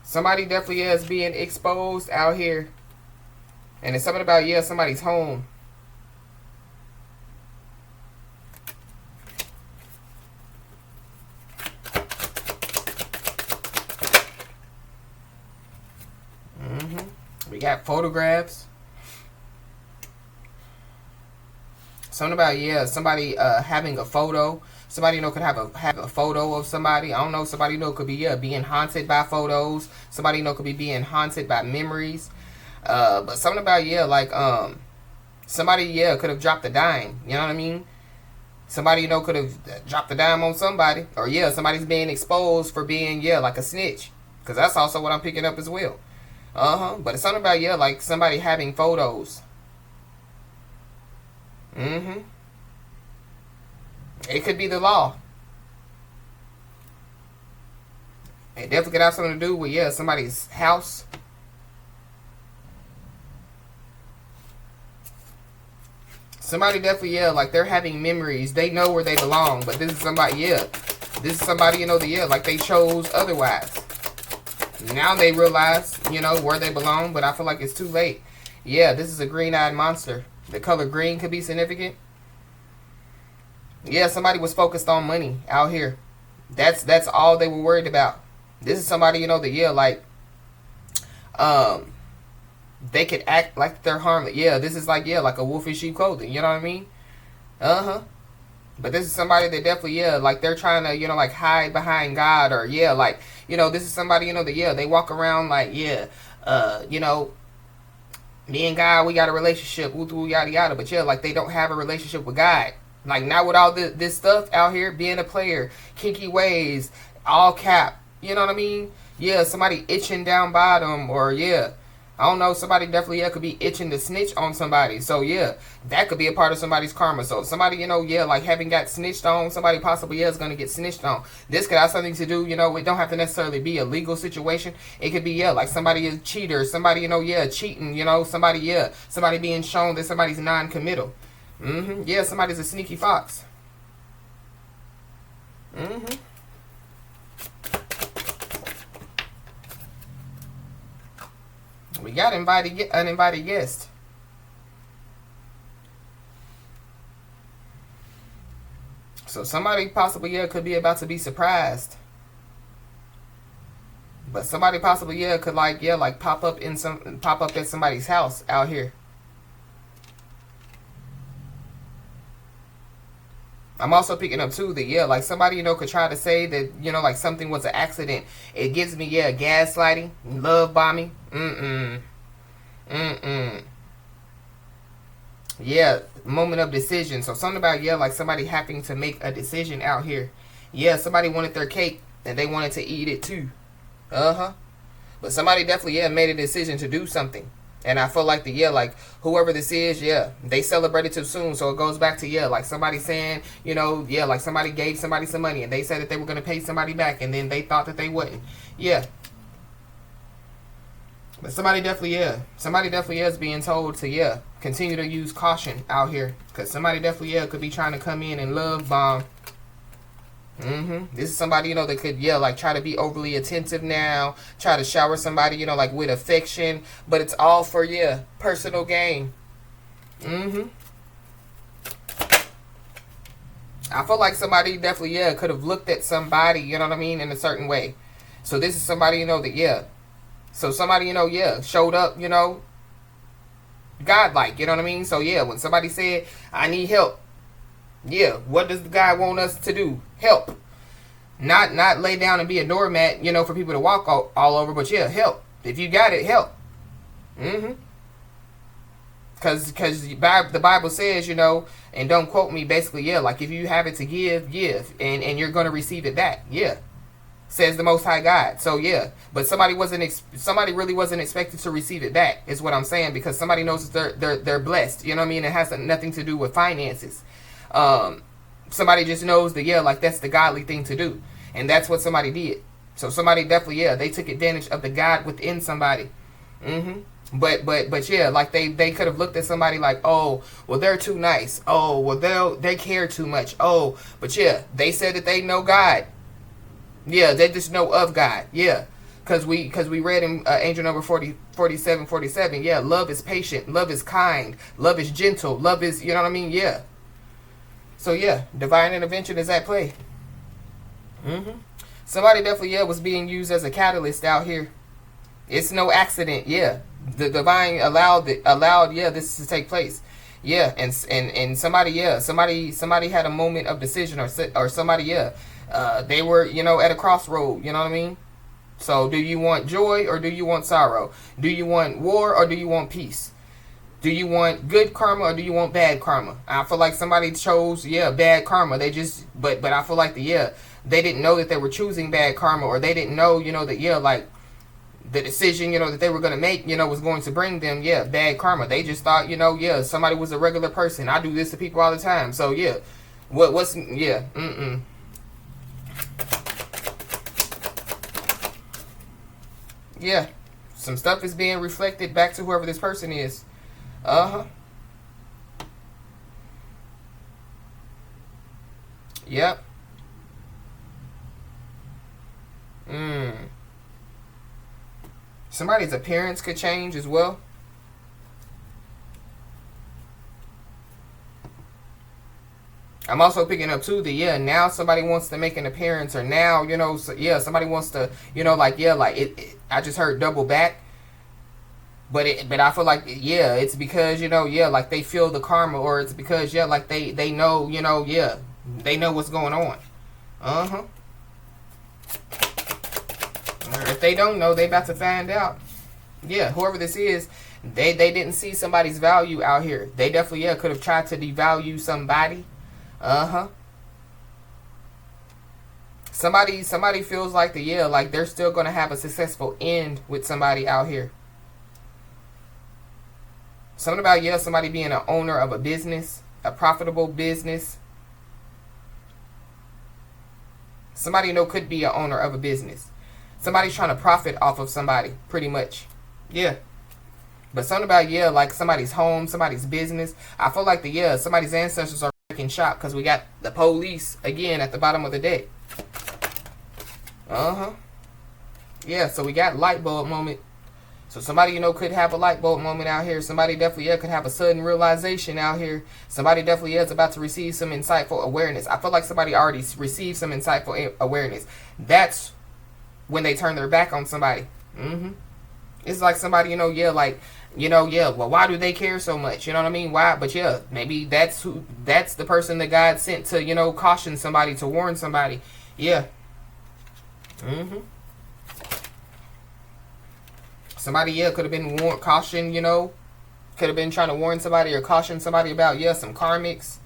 Somebody definitely is being exposed out here. And it's something about, yeah, somebody's home. We got photographs. Something about, yeah, somebody having a photo. Somebody, you know, could have a photo of somebody. I don't know. Somebody, you know, could be, yeah, being haunted by photos. Somebody, you know, could be being haunted by memories. But something about, yeah, like somebody, yeah, could have dropped a dime. You know what I mean? Somebody, you know, could have dropped a dime on somebody. Or, yeah, somebody's being exposed for being, yeah, like a snitch. Because that's also what I'm picking up as well. But it's something about, yeah, like somebody having photos. It could be the law. It definitely could have something to do with, yeah, somebody's house. Somebody definitely, yeah, like they're having memories. They know where they belong. But this is somebody, yeah. This is somebody, you know, like they chose otherwise. Now they realize, you know, where they belong. But I feel like it's too late. Yeah, this is a green-eyed monster. The color green could be significant. Yeah, somebody was focused on money out here. That's all they were worried about. This is somebody, you know, that, yeah, like, they could act like they're harmless. Yeah, this is like, yeah, like a wolf in sheep clothing. You know what I mean? But this is somebody that definitely, yeah, like they're trying to, you know, like hide behind God, or, yeah, like, you know, this is somebody, you know, that, yeah, they walk around like, yeah, you know, me and God, we got a relationship, woo yada yada. But yeah, like they don't have a relationship with God. Like not with all this stuff out here, being a player, kinky ways, all cap. You know what I mean? Yeah, somebody itching down bottom, or yeah, I don't know, somebody definitely, yeah, could be itching to snitch on somebody. So yeah, that could be a part of somebody's karma. So somebody, you know, yeah, like having got snitched on, somebody possibly, yeah, is going to get snitched on. This could have something to do, you know, it don't have to necessarily be a legal situation. It could be, yeah, like somebody is a cheater, somebody, you know, yeah, cheating, you know, somebody, yeah, somebody being shown that somebody's non-committal. Yeah, somebody's a sneaky fox. We got uninvited guest. So somebody possibly, yeah, could be about to be surprised. But somebody possibly, yeah, could like, yeah, like pop up at somebody's house out here. I'm also picking up too that, yeah, like somebody, you know, could try to say that, you know, like something was an accident. It gives me, yeah, gaslighting, love bombing. Yeah, moment of decision. So something about, yeah, like somebody having to make a decision out here. Yeah, somebody wanted their cake and they wanted to eat it too. But somebody definitely, yeah, made a decision to do something. And I feel like yeah, like whoever this is, yeah, they celebrated too soon. So it goes back to, yeah, like somebody saying, you know, yeah, like somebody gave somebody some money and they said that they were going to pay somebody back, and then they thought that they wouldn't. Yeah. But somebody definitely is being told to, yeah, continue to use caution out here. Because somebody definitely, yeah, could be trying to come in and love bomb. This is somebody, you know, that could, yeah, like try to be overly attentive now, try to shower somebody, you know, like with affection, but it's all for, yeah, personal gain. I feel like somebody definitely, yeah, could have looked at somebody, you know what I mean, in a certain way. So this is somebody, you know, that, yeah, so somebody, you know, yeah, showed up, you know, godlike, you know what I mean? So yeah, when somebody said, I need help, yeah, what does the guy want us to do? Help. Not lay down and be a doormat, you know, for people to walk all over, but yeah, help. If you got it, help. Because the Bible says, you know, and don't quote me, basically, yeah, like if you have it to give, and you're going to receive it back, yeah, says the Most High God. So yeah, but somebody really wasn't expected to receive it back, is what I'm saying, because somebody knows that they're blessed, you know what I mean? It has nothing to do with finances. Somebody just knows that, yeah, like that's the godly thing to do, and that's what somebody did. So somebody definitely, yeah, they took advantage of the God within somebody. But yeah, like they could have looked at somebody like, oh, well, they're too nice. Oh, well, they care too much. Oh, but yeah, they said that they know God. Yeah, they just know of God. Yeah, because we read in angel number 47. Yeah, love is patient, love is kind, love is gentle, love is, you know what I mean? Yeah. So yeah, divine intervention is at play. Somebody definitely, yeah, was being used as a catalyst out here. It's no accident. Yeah, the divine allowed yeah, this to take place. Yeah, and somebody, yeah, somebody had a moment of decision, or somebody, yeah, they were, you know, at a crossroad. You know what I mean? So do you want joy or do you want sorrow? Do you want war or do you want peace? Do you want good karma or do you want bad karma? I feel like somebody chose, yeah, bad karma. They just, but I feel like they didn't know that they were choosing bad karma, or they didn't know, you know, that, yeah, like the decision, you know, that they were going to make, you know, was going to bring them, yeah, bad karma. They just thought, you know, yeah, somebody was a regular person. I do this to people all the time. So yeah, What's yeah? Yeah, some stuff is being reflected back to whoever this person is. Uh-huh. Yep. Mm. Somebody's appearance could change as well. I'm also picking up too that yeah, now somebody wants to make an appearance, or now yeah, somebody wants to like yeah, like I just heard double back, but I feel like yeah, it's because yeah, like they feel the karma, or it's because yeah, like they know yeah, they know what's going on. Uh huh. If they don't know, they about to find out. Yeah, whoever this is, they didn't see somebody's value out here. They definitely yeah could have tried to devalue somebody. Uh-huh. Somebody feels like like they're still gonna have a successful end with somebody out here. Something about yeah, somebody being an owner of a business, a profitable business. Somebody could be an owner of a business. Somebody's trying to profit off of somebody, pretty much. Yeah. But something about yeah, like somebody's home, somebody's business. I feel like somebody's ancestors are shop, because we got the police again at the bottom of the deck. Uh-huh. Yeah, so we got light bulb moment. So somebody could have a light bulb moment out here. Somebody definitely could have a sudden realization out here. Somebody definitely is about to receive some insightful awareness. I feel like somebody already received some insightful awareness. That's when they turn their back on somebody. It's like somebody yeah, like yeah, well, why do they care so much? You know what I mean? Why? But yeah, maybe that's the person that God sent to, caution somebody, to warn somebody. Yeah. Somebody, yeah, could have been caution, could have been trying to warn somebody or caution somebody about, yeah, some karmics,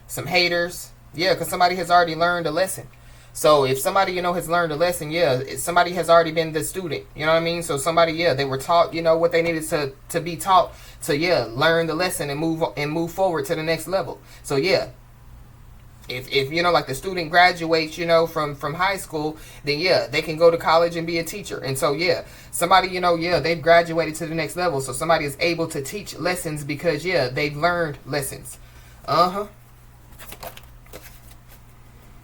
some haters. Yeah, because somebody has already learned a lesson. So if somebody, has learned a lesson, yeah, somebody has already been the student. You know what I mean? So somebody, yeah, they were taught, what they needed to be taught to, yeah, learn the lesson and move forward to the next level. So yeah, if like the student graduates, from high school, then yeah, they can go to college and be a teacher. And so yeah, somebody, yeah, they've graduated to the next level. So somebody is able to teach lessons because yeah, they've learned lessons. Uh-huh.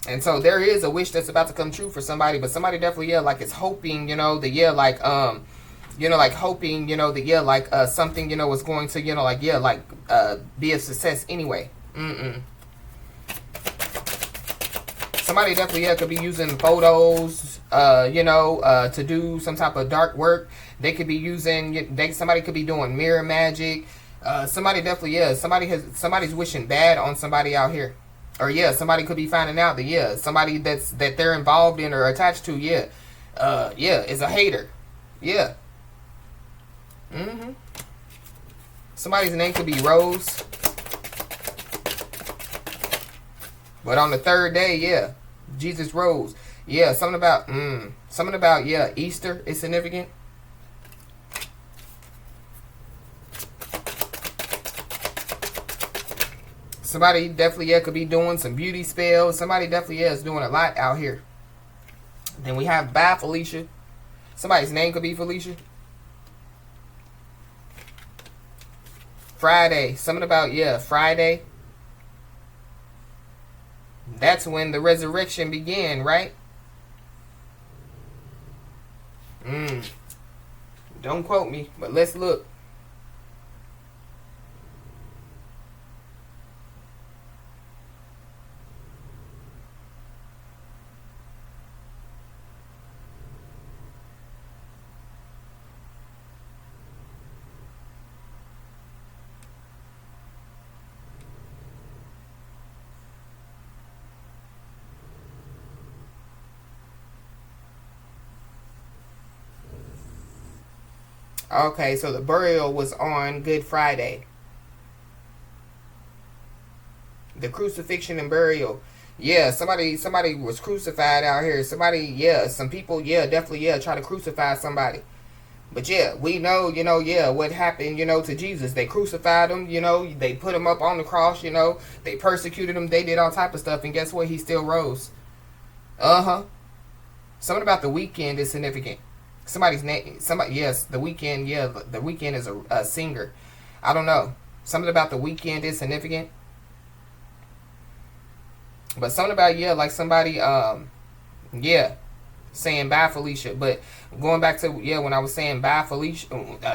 And so there is a wish that's about to come true for somebody, but somebody definitely, yeah, like is hoping, that, yeah, like, like hoping, that, yeah, like, something, is going to, like, yeah, like, be a success anyway. Somebody definitely, yeah, could be using photos, to do some type of dark work. They could be using, somebody could be doing mirror magic. Somebody definitely, yeah, somebody's wishing bad on somebody out here. Or yeah, somebody could be finding out that yeah, somebody that they're involved in or attached to, yeah, yeah, is a hater. Yeah. Somebody's name could be Rose. But on the third day, yeah, Jesus rose. Yeah, something about yeah, Easter is significant. Somebody definitely, yeah, could be doing some beauty spells. Somebody definitely, yeah, is doing a lot out here. Then we have bye, Felicia. Somebody's name could be Felicia. Friday. Something about, yeah, Friday. That's when the resurrection began, right? Don't quote me, but let's look. Okay, so the burial was on Good Friday. The crucifixion and burial. Yeah, somebody was crucified out here. Somebody, yeah, some people, yeah, definitely, yeah, try to crucify somebody. But yeah, we know, yeah, what happened, to Jesus. They crucified him, they put him up on the cross, they persecuted him, they did all type of stuff, and guess what? He still rose. Something about the weekend is significant. Somebody's name, yes, the weekend, yeah, the weekend is a singer. I don't know. Something about the weekend is significant. But something about, yeah, like somebody, yeah, saying bye Felicia. But going back to, yeah, when I was saying bye Felicia,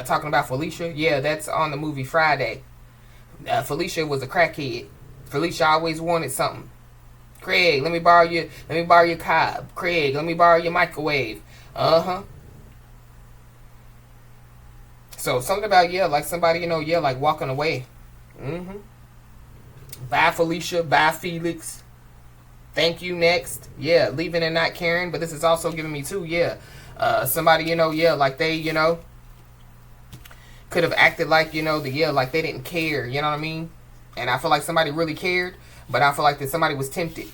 talking about Felicia, yeah, that's on the movie Friday. Felicia was a crackhead. Felicia always wanted something. Craig, let me borrow your cob. Craig, let me borrow your microwave. So something about, yeah, like somebody, yeah, like walking away. Bye Felicia, bye Felix. Thank you, next. Yeah, leaving and not caring. But this is also giving me too, yeah. Somebody, yeah, like they, could have acted like, like they didn't care, you know what I mean? And I feel like somebody really cared, but I feel like that somebody was tempted.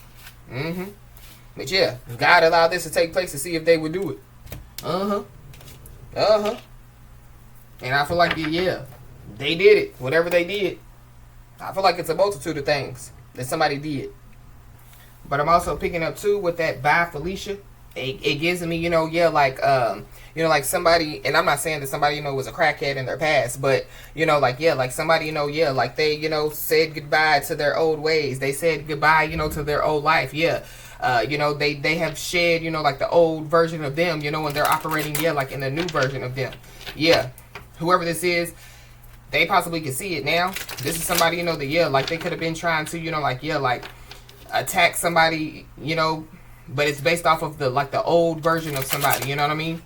But yeah, God allowed this to take place to see if they would do it. And I feel like, yeah, they did it. Whatever they did. I feel like it's a multitude of things that somebody did. But I'm also picking up too with that bye Felicia. It gives me, yeah, like like somebody, and I'm not saying that somebody, was a crackhead in their past, but like, yeah, like somebody, yeah, like they, said goodbye to their old ways. They said goodbye, to their old life. Yeah. They have shed, like the old version of them, and they're operating, yeah, like in the new version of them. Yeah. Whoever this is, they possibly can see it now. This is somebody, that, yeah, like they could have been trying to, like, yeah, like attack somebody, but it's based off of the old version of somebody, you know what I mean?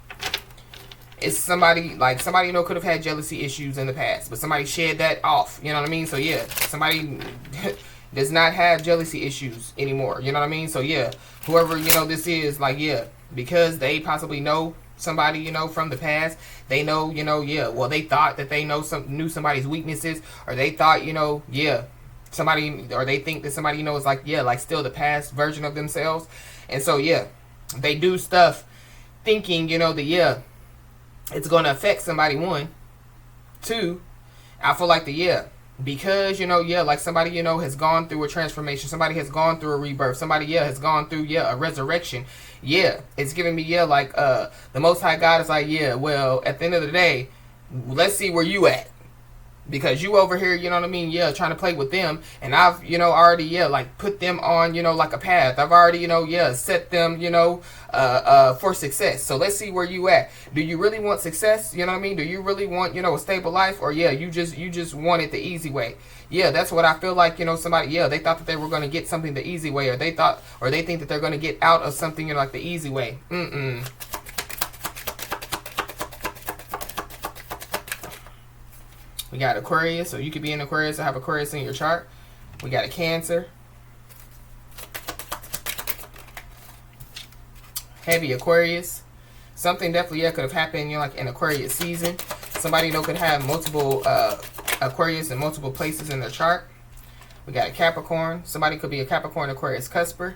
It's somebody, like somebody, could have had jealousy issues in the past, but somebody shed that off, you know what I mean? So yeah, somebody does not have jealousy issues anymore, you know what I mean? So yeah, whoever, this is, like, yeah, because they possibly know somebody, from the past, they know, yeah, well, they thought that they knew somebody's weaknesses, or they thought, yeah, somebody, or they think that somebody, is like, yeah, like still the past version of themselves. And so, yeah, they do stuff thinking, that, yeah, it's going to affect somebody. One, two, I feel like yeah, because, yeah, like somebody, has gone through a transformation. Somebody has gone through a rebirth. Somebody, yeah, has gone through, yeah, a resurrection. Yeah, it's giving me, yeah, like the Most High God is like, yeah, well, at the end of the day, let's see where you at. Because you over here, you know what I mean, yeah, trying to play with them. And I've, already, yeah, like put them on, like a path. I've already, yeah, set them, for success. So let's see where you at. Do you really want success? You know what I mean? Do you really want, a stable life? Or yeah, you just want it the easy way. Yeah, that's what I feel like, somebody, yeah, they thought that they were going to get something the easy way. Or they think that they're going to get out of something, like the easy way. We got Aquarius, so you could be an Aquarius or have Aquarius in your chart. We got a Cancer. Heavy Aquarius. Something definitely, yeah, could have happened, like in Aquarius season. Somebody, could have multiple Aquarius in multiple places in their chart. We got a Capricorn. Somebody could be a Capricorn Aquarius cusper.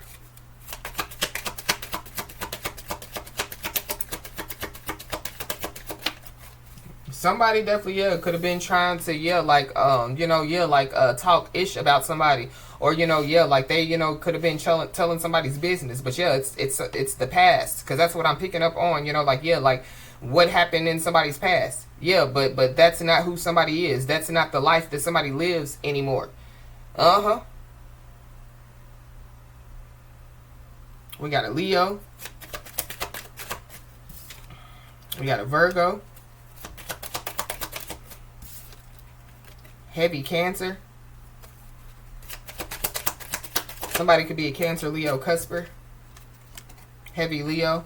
Somebody definitely, yeah, could have been trying to, yeah, like, talk ish about somebody. Or, yeah, like they, could have been telling somebody's business. But yeah, it's the past. Because that's what I'm picking up on, like, yeah, like what happened in somebody's past. Yeah, but that's not who somebody is. That's not the life that somebody lives anymore. We got a Leo. We got a Virgo. Heavy Cancer. Somebody could be a Cancer, Leo, cusper. Heavy Leo.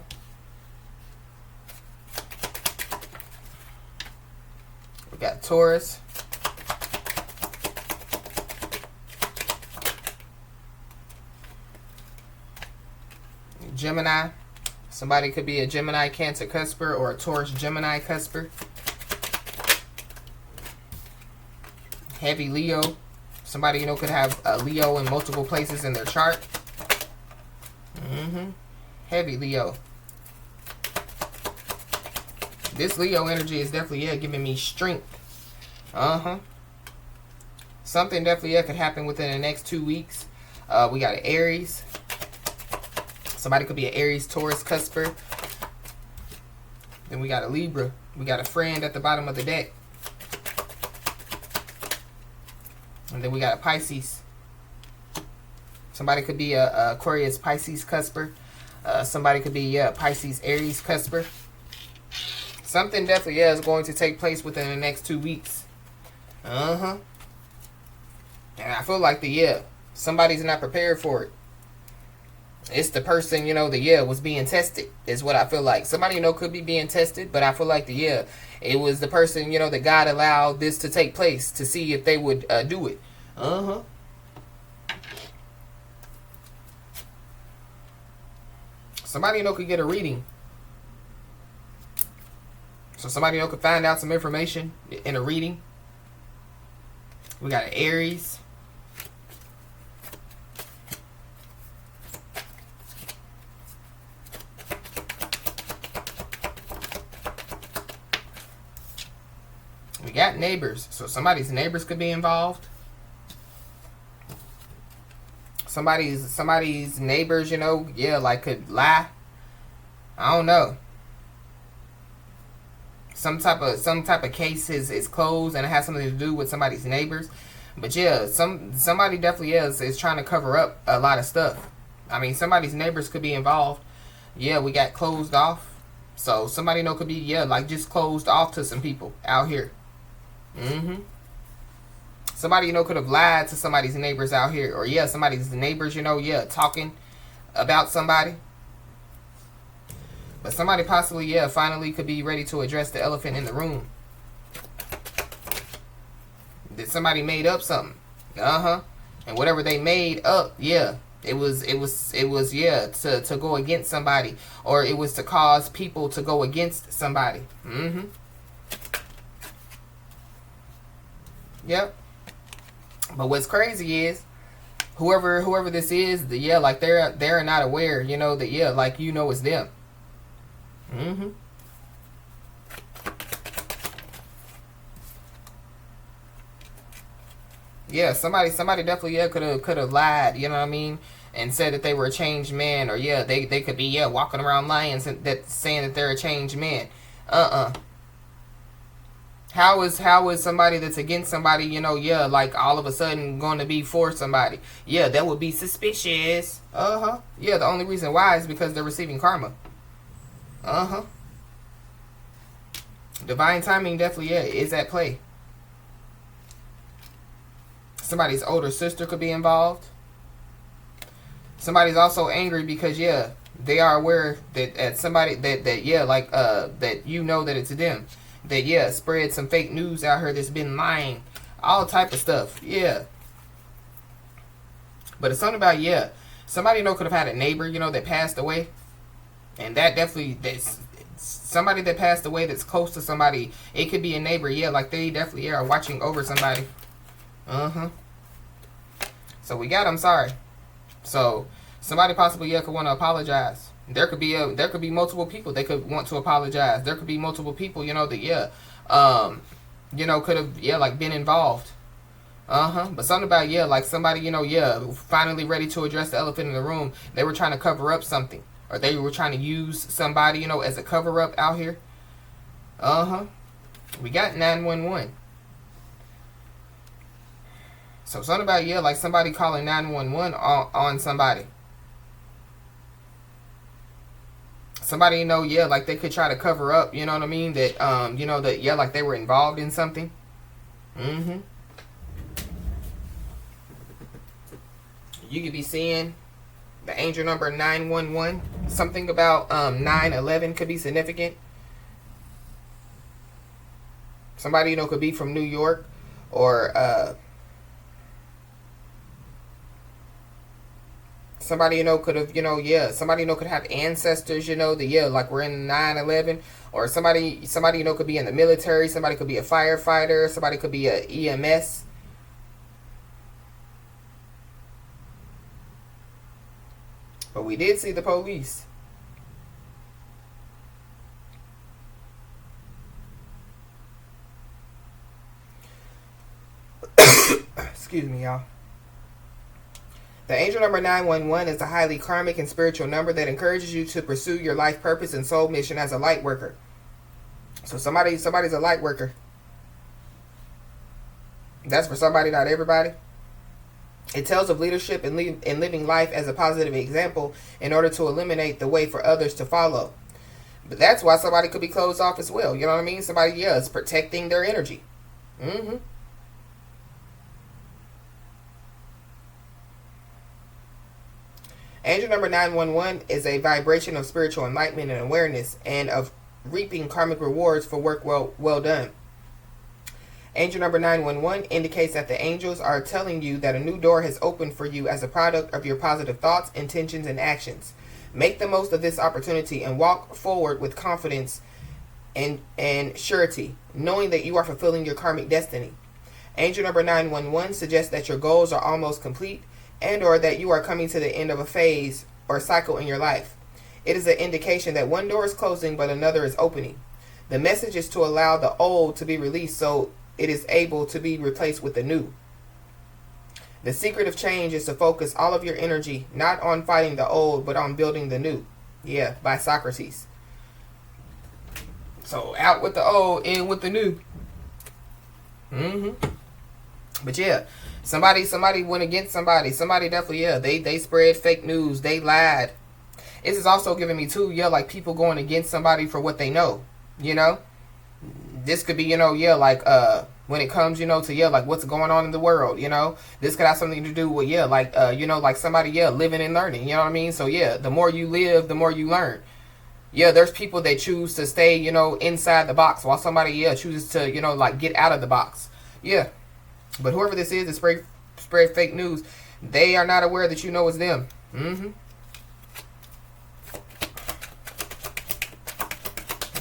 We got Taurus. Gemini. Somebody could be a Gemini, Cancer, cusper, or a Taurus, Gemini, cusper. Heavy Leo. Somebody, could have a Leo in multiple places in their chart. Heavy Leo. This Leo energy is definitely, yeah, giving me strength. Something definitely, yeah, could happen within the next 2 weeks. We got an Aries. Somebody could be an Aries, Taurus, cusper. Then we got a Libra. We got a friend at the bottom of the deck. And then we got a Pisces. Somebody could be a Aquarius, Pisces, cusper. Somebody could be Pisces, Aries, cusper. Something definitely, yeah, is going to take place within the next 2 weeks. And I feel like somebody's not prepared for it. It's the person, was being tested, is what I feel like. Somebody, could be being tested, but I feel like it was the person, that God allowed this to take place to see if they would do it. Somebody, could get a reading. So somebody, could find out some information in a reading. We got an Aries. We got neighbors. So somebody's neighbors could be involved. Somebody's neighbors, like could lie. I don't know. Some type of case is closed and it has something to do with somebody's neighbors. But yeah, somebody definitely is trying to cover up a lot of stuff. I mean, somebody's neighbors could be involved. Yeah, we got closed off. So somebody could be like just closed off to some people out here. Somebody could have lied to somebody's neighbors out here, or somebody's neighbors talking about somebody. But somebody possibly finally could be ready to address the elephant in the room. That somebody made up something. And whatever they made up, it was to go against somebody, or it was to cause people to go against somebody. Yep. But what's crazy is whoever this is, like they're not aware, that like it's them. Yeah, somebody definitely could have lied, you know what I mean, and said that they were a changed man, or they could be walking around lying saying that they're a changed man. How is somebody that's against somebody, like all of a sudden going to be for somebody? Yeah, that would be suspicious. Yeah, the only reason why is because they're receiving karma. Divine timing definitely is at play. Somebody's older sister could be involved. Somebody's also angry because they are aware that somebody that that it's them. That spread some fake news out here that's been lying. All type of stuff. But it's something about somebody could have had a neighbor, that passed away. And that definitely that's somebody that passed away that's close to somebody. It could be a neighbor, like they definitely are watching over somebody. So we got I'm sorry. So somebody possibly could want to apologize. There could be multiple people they could want to apologize. There could be multiple people, that could have like been involved. But something about like somebody, finally ready to address the elephant in the room. They were trying to cover up something. Or they were trying to use somebody, as a cover up out here. We got 911. So something about like somebody calling 911 on somebody. Somebody, like they could try to cover up, you know what I mean? That, that, like they were involved in something. You could be seeing the angel number 911. Something about 911 could be significant. Somebody, could be from New York, or somebody, could have, somebody, could have ancestors, that, like we're in 9/11, or somebody, could be in the military, somebody could be a firefighter, somebody could be a EMS. But we did see the police. Excuse me, y'all. The angel number 911 is a highly karmic and spiritual number that encourages you to pursue your life purpose and soul mission as a light worker. So somebody's a light worker. That's for somebody, not everybody. It tells of leadership and living life as a positive example in order to eliminate the way for others to follow. But that's why somebody could be closed off as well. You know what I mean? Somebody, yeah, is protecting their energy. Angel number 911 is a vibration of spiritual enlightenment and awareness, and of reaping karmic rewards for work well done. Angel number 911 indicates that the angels are telling you that a new door has opened for you as a product of your positive thoughts, intentions, and actions. Make the most of this opportunity and walk forward with confidence and surety, knowing that you are fulfilling your karmic destiny. Angel number 911 suggests that your goals are almost complete, and or that you are coming to the end of a phase or cycle in your life. It is an indication that one door is closing but another is opening. The message is to allow the old to be released so it is able to be replaced with the new. The secret of change is to focus all of your energy not on fighting the old but on building the new. Yeah, by Socrates. So out with the old, in with the new. But yeah, somebody went against somebody. Somebody definitely, yeah, they spread fake news. They lied. This is also giving me too, yeah, like people going against somebody for what they know. You know, this could be, you know, yeah, like when it comes, you know, to, yeah, like what's going on in the world, you know, this could have something to do with, yeah, like you know, like somebody, yeah, living and learning. You know what I mean? So yeah, the more you live, the more you learn. Yeah, there's people that choose to stay, you know, inside the box, while somebody, yeah, chooses to, you know, like get out of the box. Yeah. But whoever this is that spread fake news, they are not aware that you know it's them. I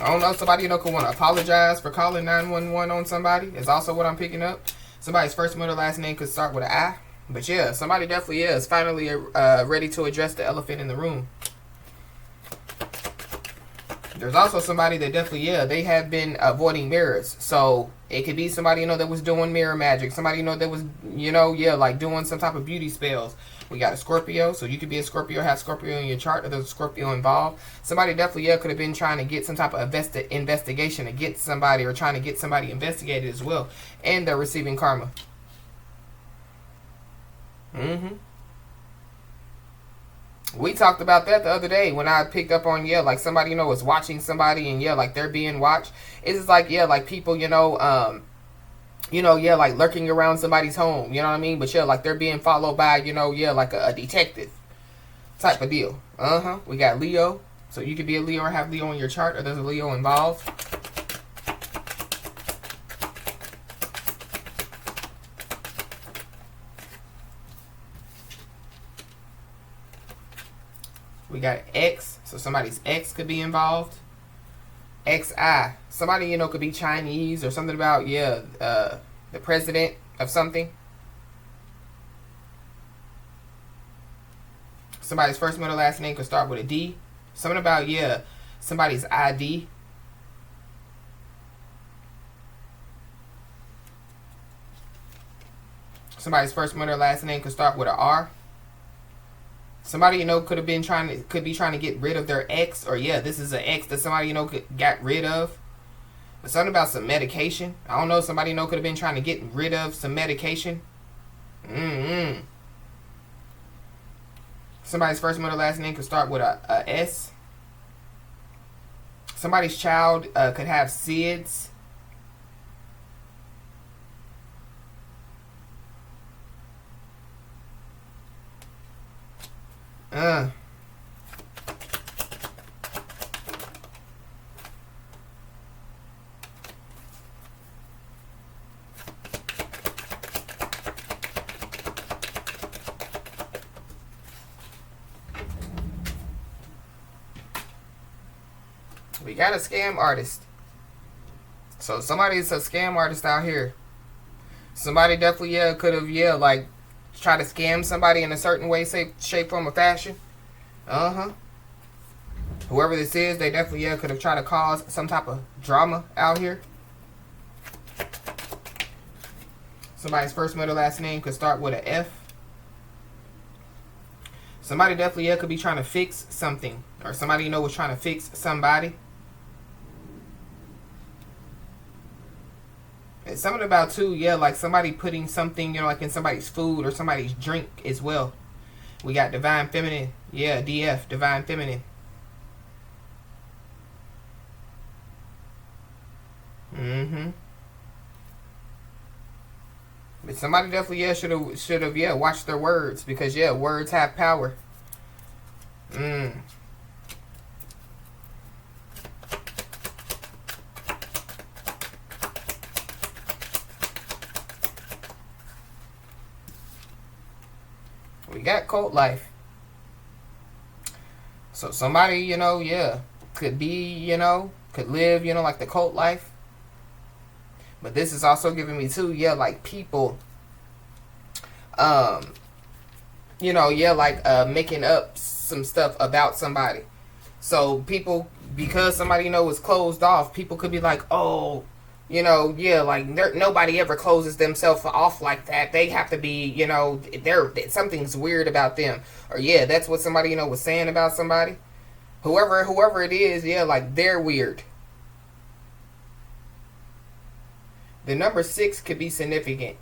don't know, somebody, you know, could want to apologize for calling 911 on somebody. Is also what I'm picking up. Somebody's first, middle, last name could start with an I. But yeah, somebody definitely is finally ready to address the elephant in the room. There's also somebody that definitely, yeah, they have been avoiding mirrors. So it could be somebody, you know, that was doing mirror magic. Somebody, you know, that was, you know, yeah, like doing some type of beauty spells. We got a Scorpio, so you could be a Scorpio, have Scorpio in your chart, or there's a Scorpio involved. Somebody definitely, yeah, could have been trying to get some type of investigation against somebody, or trying to get somebody investigated as well. And they're receiving karma. We talked about that the other day when I picked up on, yeah, like somebody, you know, was watching somebody, and yeah, like they're being watched. It's just like, yeah, like people, you know, yeah, like lurking around somebody's home, you know what I mean? But yeah, like they're being followed by, you know, yeah, like a detective type of deal. We got Leo. So you could be a Leo or have Leo in your chart, or there's a Leo involved. We got X, so somebody's X could be involved. XI, somebody, you know, could be Chinese or something about, yeah, the president of something. Somebody's first, middle, last name could start with a D. Something about, yeah, somebody's ID. Somebody's first, middle, last name could start with an R. Somebody, you know, could be trying to get rid of their ex, or yeah, this is an ex that somebody, you know, got rid of. But something about some medication. I don't know, somebody, you know, could have been trying to get rid of some medication. Somebody's first, middle, last name could start with a S. Somebody's child could have SIDS. We got a scam artist. So somebody's a scam artist out here. Somebody definitely, yeah, could have, yeah, like try to scam somebody in a certain way, shape, form, or fashion. Whoever this is, they definitely, yeah, could have tried to cause some type of drama out here. Somebody's first, middle, last name could start with a F. Somebody definitely, yeah, could be trying to fix something. Or somebody you know was trying to fix somebody. It's something about too, yeah, like somebody putting something, you know, like in somebody's food or somebody's drink as well. We got divine feminine. Yeah, DF, divine feminine. But somebody definitely, yeah, should have, yeah, watched their words, because yeah, words have power. We got cult life. So somebody, you know, yeah, could be, you know, could live, you know, like the cult life. But this is also giving me too, yeah, like people, you know, yeah, like making up some stuff about somebody. So people, because somebody, you know, is closed off, people could be like, oh, you know, yeah, like nobody ever closes themselves off like that. They have to be, you know, something's weird about them. Or yeah, that's what somebody, you know, was saying about somebody. Whoever it is, yeah, like they're weird. The number 6 could be significant.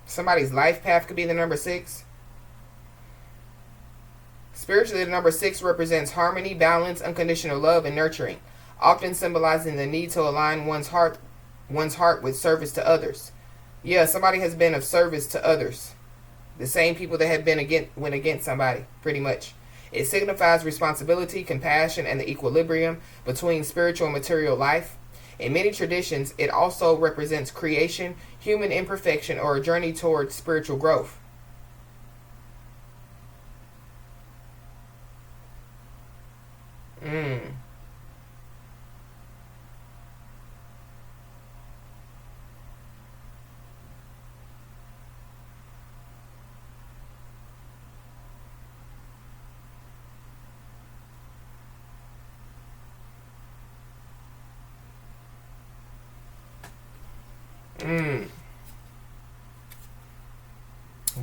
Somebody's life path could be the number 6. Spiritually, the number 6 represents harmony, balance, unconditional love, and nurturing, often symbolizing the need to align one's heart with service to others. Yeah, somebody has been of service to others. The same people that have went against somebody, pretty much. It signifies responsibility, compassion, and the equilibrium between spiritual and material life. In many traditions, it also represents creation, human imperfection, or a journey towards spiritual growth.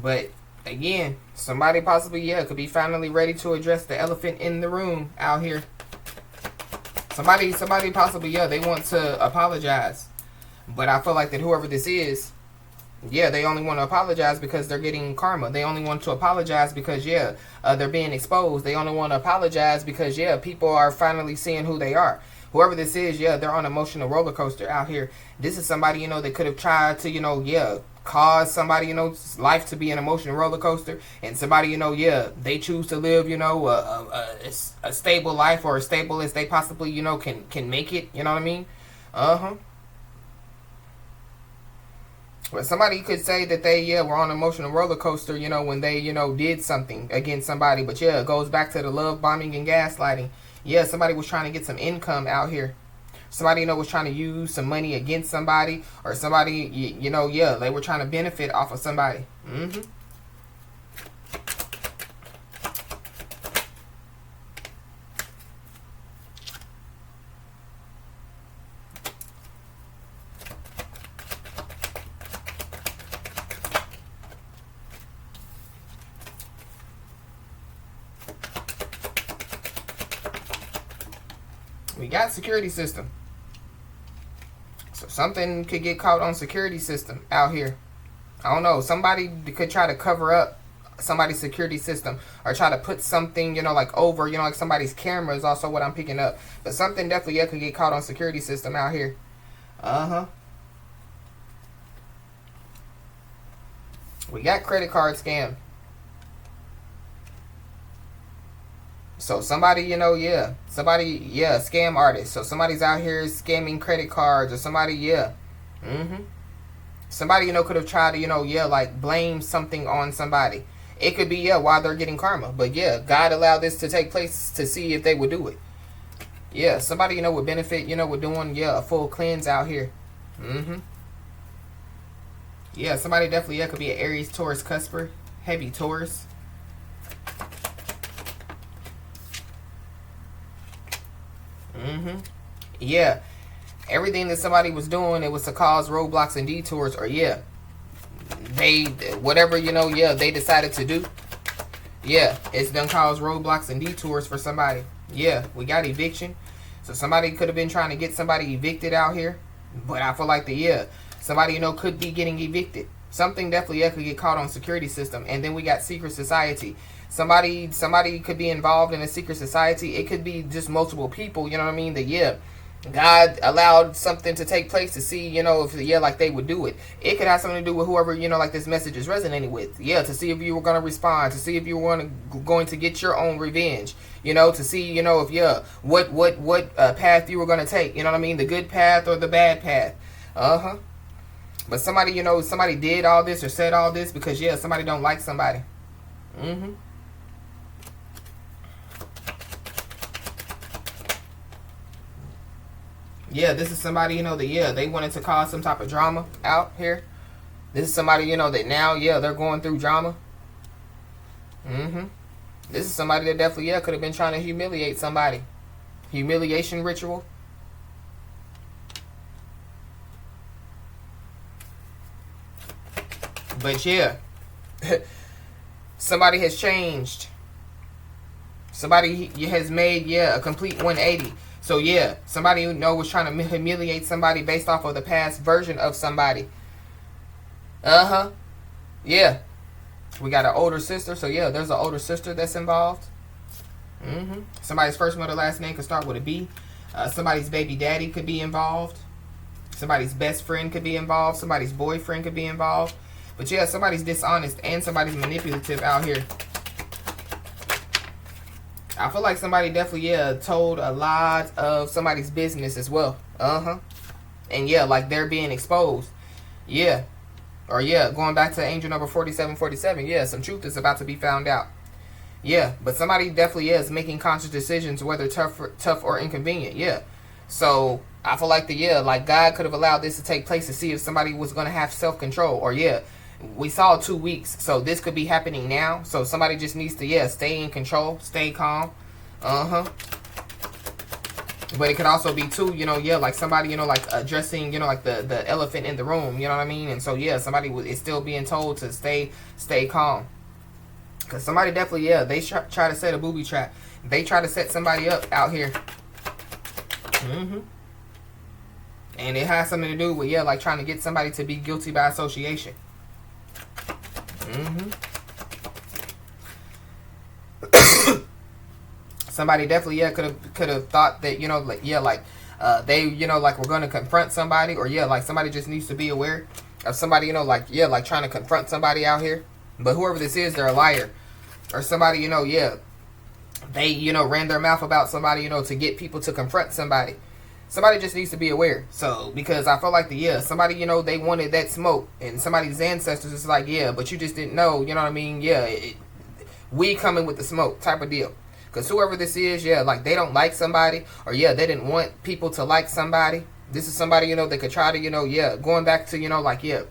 But again, somebody possibly, yeah, could be finally ready to address the elephant in the room out here. Somebody possibly, yeah, they want to apologize. But I feel like that whoever this is, yeah, they only want to apologize because they're getting karma. They only want to apologize because, yeah, they're being exposed. They only want to apologize because, yeah, people are finally seeing who they are. Whoever this is, yeah, they're on an emotional roller coaster out here. This is somebody, you know, that could have tried to, you know, yeah, cause somebody, you know, life to be an emotional roller coaster. And somebody, you know, yeah, they choose to live, you know, a stable life, or as stable as they possibly, you know, can make it. You know what I mean? But somebody could say that they, yeah, were on an emotional roller coaster, you know, when they, you know, did something against somebody. But yeah, it goes back to the love bombing and gaslighting. Yeah, somebody was trying to get some income out here. Somebody, you know, was trying to use some money against somebody. Or somebody, you know, yeah, they were trying to benefit off of somebody. We got security system. So something could get caught on security system out here. I don't know. Somebody could try to cover up somebody's security system, or try to put something, you know, like over, you know, like somebody's camera is also what I'm picking up. But something definitely, yeah, could get caught on security system out here. We got credit card scam. So somebody, you know, yeah, somebody, yeah, scam artist. So somebody's out here scamming credit cards, or somebody, yeah. Somebody, you know, could have tried to, you know, yeah, like blame something on somebody. It could be, yeah, while they're getting karma. But yeah, God allowed this to take place to see if they would do it. Yeah, somebody, you know, would benefit, you know, with doing, yeah, a full cleanse out here. Yeah, somebody definitely, yeah, could be an Aries, Taurus, Cusper, heavy Taurus. Yeah. Everything that somebody was doing, it was to cause roadblocks and detours, or yeah, they, whatever, yeah, they decided to do. Yeah, it's done cause roadblocks and detours for somebody. Yeah, we got eviction. So somebody could have been trying to get somebody evicted out here. But I feel like somebody, could be getting evicted. Something definitely could get caught on security system. And then we got secret society. Somebody could be involved in a secret society. It could be just multiple people, you know what I mean? That, God allowed something to take place to see, if, like they would do it. It could have something to do with whoever, like this message is resonating with. Yeah, to see if you were going to respond, to see if you were going to get your own revenge, to see, if, what path you were going to take, you know what I mean? The good path or the bad path. But somebody, somebody did all this or said all this because, somebody don't like somebody. Yeah, this is somebody, they wanted to cause some type of drama out here. This is somebody, that now, they're going through drama. This is somebody that definitely, could have been trying to humiliate somebody. Humiliation ritual. But somebody has changed. Somebody has made, a complete 180. So somebody was trying to humiliate somebody based off of the past version of somebody. Yeah. We got an older sister. So there's an older sister that's involved. Somebody's first, middle, last name could start with a B. Somebody's baby daddy could be involved. Somebody's best friend could be involved. Somebody's boyfriend could be involved. But somebody's dishonest and somebody's manipulative out here. I feel like somebody definitely, told a lot of somebody's business as well. And like they're being exposed. Or going back to angel number 4747. Some truth is about to be found out. But somebody definitely is making conscious decisions, whether tough or inconvenient. So I feel like like God could have allowed this to take place to see if somebody was going to have self-control. Or we saw 2 weeks, so this could be happening now. So somebody just needs to stay in control, stay calm. But it could also be too, like somebody, like addressing, like the elephant in the room, you know what I mean? And so somebody is still being told to stay calm. Because somebody definitely, they try to set a booby trap. They try to set somebody up out here. And it has something to do with, like trying to get somebody to be guilty by association. Somebody definitely could have thought that they like we're going to confront somebody, or like somebody just needs to be aware of somebody like trying to confront somebody out here. But whoever this is, they're a liar, or somebody they ran their mouth about somebody to get people to confront somebody. Somebody just needs to be aware. So, because I feel like somebody, they wanted that smoke. And somebody's ancestors is like, but you just didn't know, you know what I mean? We coming with the smoke type of deal. Because whoever this is, like they don't like somebody. Or, they didn't want people to like somebody. This is somebody, that could try to, going back to,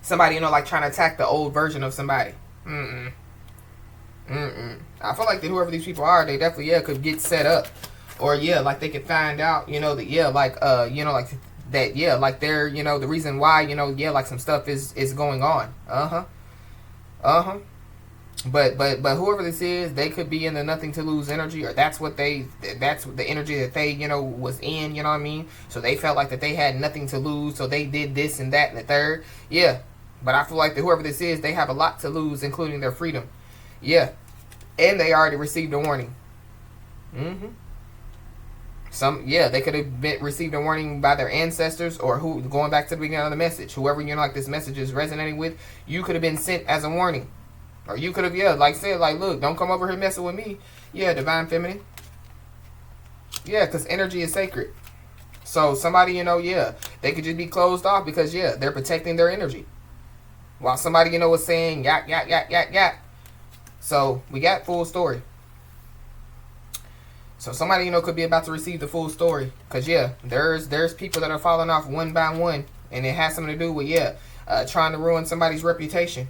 somebody, like trying to attack the old version of somebody. I feel like that whoever these people are, they definitely, could get set up. Or like they could find out, that like that, like they're, the reason why, like some stuff is going on. But whoever this is, they could be in the nothing to lose energy, or that's the energy that they, was in, you know what I mean? So they felt like that they had nothing to lose, so they did this and that and the third. But I feel like that whoever this is, they have a lot to lose, including their freedom. And they already received a warning. They could have received a warning by their ancestors, or who, going back to the beginning of the message, whoever like this message is resonating with, you could have been sent as a warning, or you could have like said like, look, don't come over here messing with me. Divine feminine. Because energy is sacred. So somebody they could just be closed off because they're protecting their energy, while somebody was saying yak yak yak yak yak. So we got full story. So somebody, could be about to receive the full story. Because, there's people that are falling off one by one. And it has something to do with, trying to ruin somebody's reputation.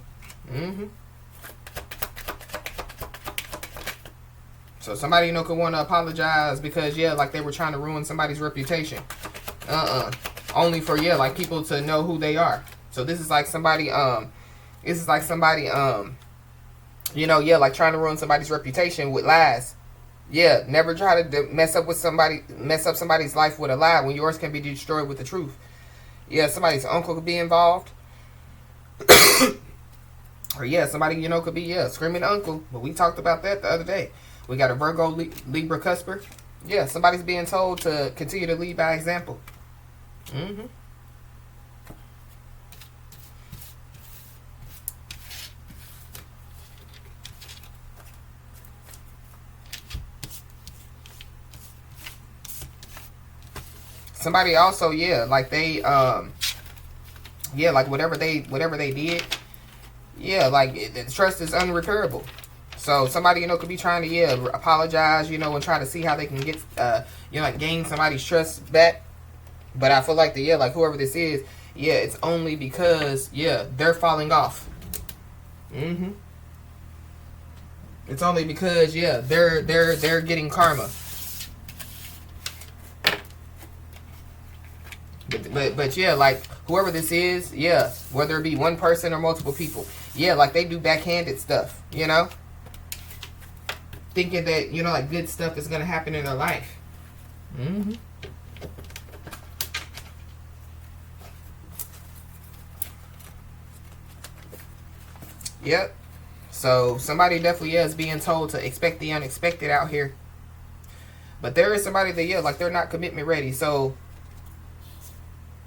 So somebody, you know, could want to apologize because, yeah, like they were trying to ruin somebody's reputation. Only for, yeah, like people to know who they are. So this is like somebody, you know, yeah, like trying to ruin somebody's reputation with lies. Yeah, never try to mess up somebody's life with a lie when yours can be destroyed with the truth. Yeah, somebody's uncle could be involved. Or yeah, somebody, you know, could be, yeah, screaming uncle. But we talked about that the other day. We got a Virgo Libra cusper. Yeah, somebody's being told to continue to lead by example. Somebody also, yeah, like they, yeah, like whatever they did, yeah, like the trust is unrepairable. So somebody, you know, could be trying to, yeah, apologize, you know, and try to see how they can get, you know, like gain somebody's trust back. But I feel like yeah, like whoever this is, yeah, it's only because, yeah, they're falling off. It's only because, yeah, they're getting karma. But yeah, like whoever this is, yeah, whether it be one person or multiple people, yeah, like they do backhanded stuff, you know, thinking that, you know, like good stuff is gonna happen in their life. Yep. So somebody definitely, yeah, is being told to expect the unexpected out here. But there is somebody that, yeah, like they're not commitment ready. So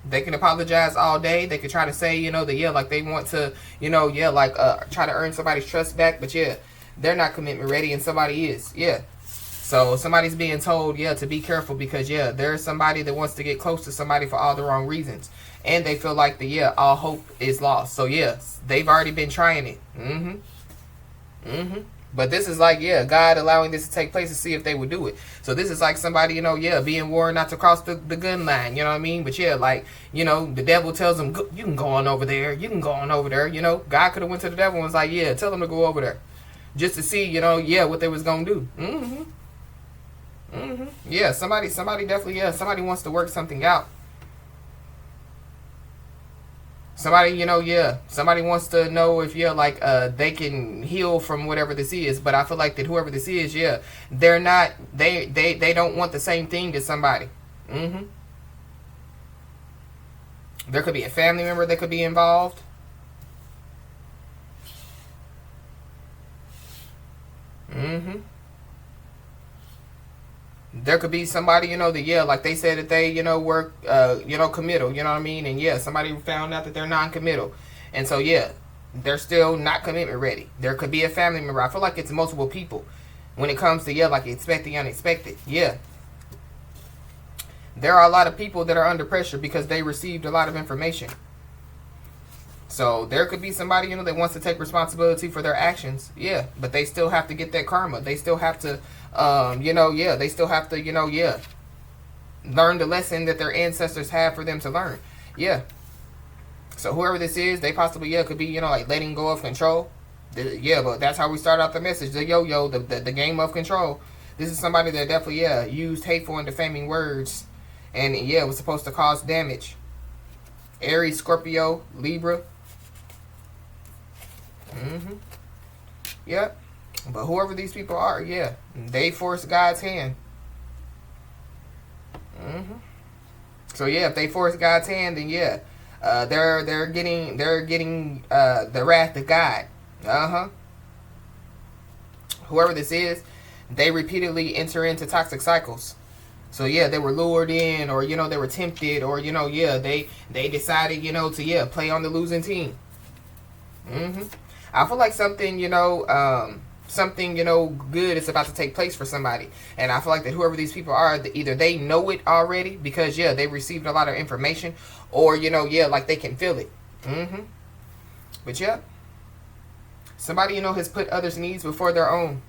they can apologize all day. They could try to say, you know, that, yeah, like they want to, you know, yeah, like try to earn somebody's trust back. But yeah, they're not commitment ready and somebody is. Yeah. So somebody's being told, yeah, to be careful because, yeah, there's somebody that wants to get close to somebody for all the wrong reasons. And they feel like yeah, all hope is lost. So yeah, they've already been trying it. But this is like, yeah, God allowing this to take place to see if they would do it. So this is like somebody, you know, yeah, being warned not to cross the gun line, you know what I mean? But yeah, like, you know, the devil tells them, you can go on over there. You can go on over there. You know, God could have went to the devil and was like, yeah, tell them to go over there. Just to see, you know, yeah, what they was going to do. Yeah, somebody definitely, yeah, somebody wants to work something out. Somebody, you know, yeah, somebody wants to know if, yeah, like, they can heal from whatever this is. But I feel like that whoever this is, yeah, they're not, they don't want the same thing as somebody. There could be a family member that could be involved. There could be somebody, you know, that, yeah, like they said that they, you know, were, you know, committal, you know what I mean? And yeah, somebody found out that they're non-committal. And so, yeah, they're still not commitment ready. There could be a family member. I feel like it's multiple people when it comes to, yeah, like expect the unexpected. Yeah. There are a lot of people that are under pressure because they received a lot of information. So there could be somebody, you know, that wants to take responsibility for their actions. Yeah, but they still have to get that karma. They still have to, you know, yeah, they still have to, you know, yeah, learn the lesson that their ancestors have for them to learn. Yeah. So whoever this is, they possibly, yeah, could be, you know, like letting go of control. Yeah, but that's how we start out the message. The yo-yo, the game of control. This is somebody that definitely, yeah, used hateful and defaming words. And, yeah, was supposed to cause damage. Aries, Scorpio, Libra. Yep. But whoever these people are, yeah, they force God's hand. So yeah, if they force God's hand, then yeah, they're getting the wrath of God. Whoever this is, they repeatedly enter into toxic cycles. So yeah, they were lured in, or you know, they were tempted, or you know, yeah, they decided, you know, to yeah, play on the losing team. I feel like something, you know, something, you know, good is about to take place for somebody. And I feel like that whoever these people are, either they know it already because, yeah, they received a lot of information, or, you know, yeah, like they can feel it. But, yeah, somebody, you know, has put others' needs before their own.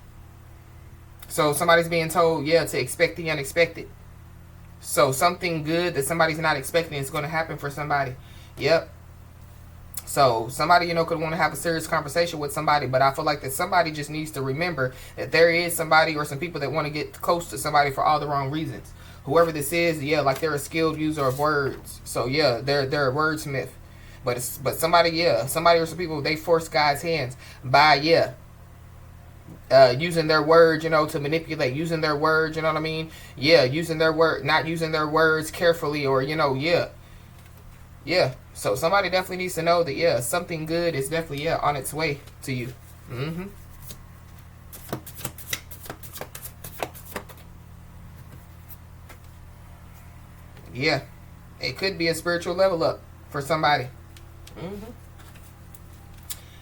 So somebody's being told, yeah, to expect the unexpected. So something good that somebody's not expecting is going to happen for somebody. Yep. So somebody, could want to have a serious conversation with somebody, but I feel like that somebody just needs to remember that there is somebody or some people that want to get close to somebody for all the wrong reasons. Whoever this is, like they're a skilled user of words. So they're a wordsmith. But somebody or some people, they force God's hands by using their words, to manipulate, using their words, you know what I mean? Using their word, not using their words carefully, or So somebody definitely needs to know that something good is definitely on its way to you. It could be a spiritual level up for somebody.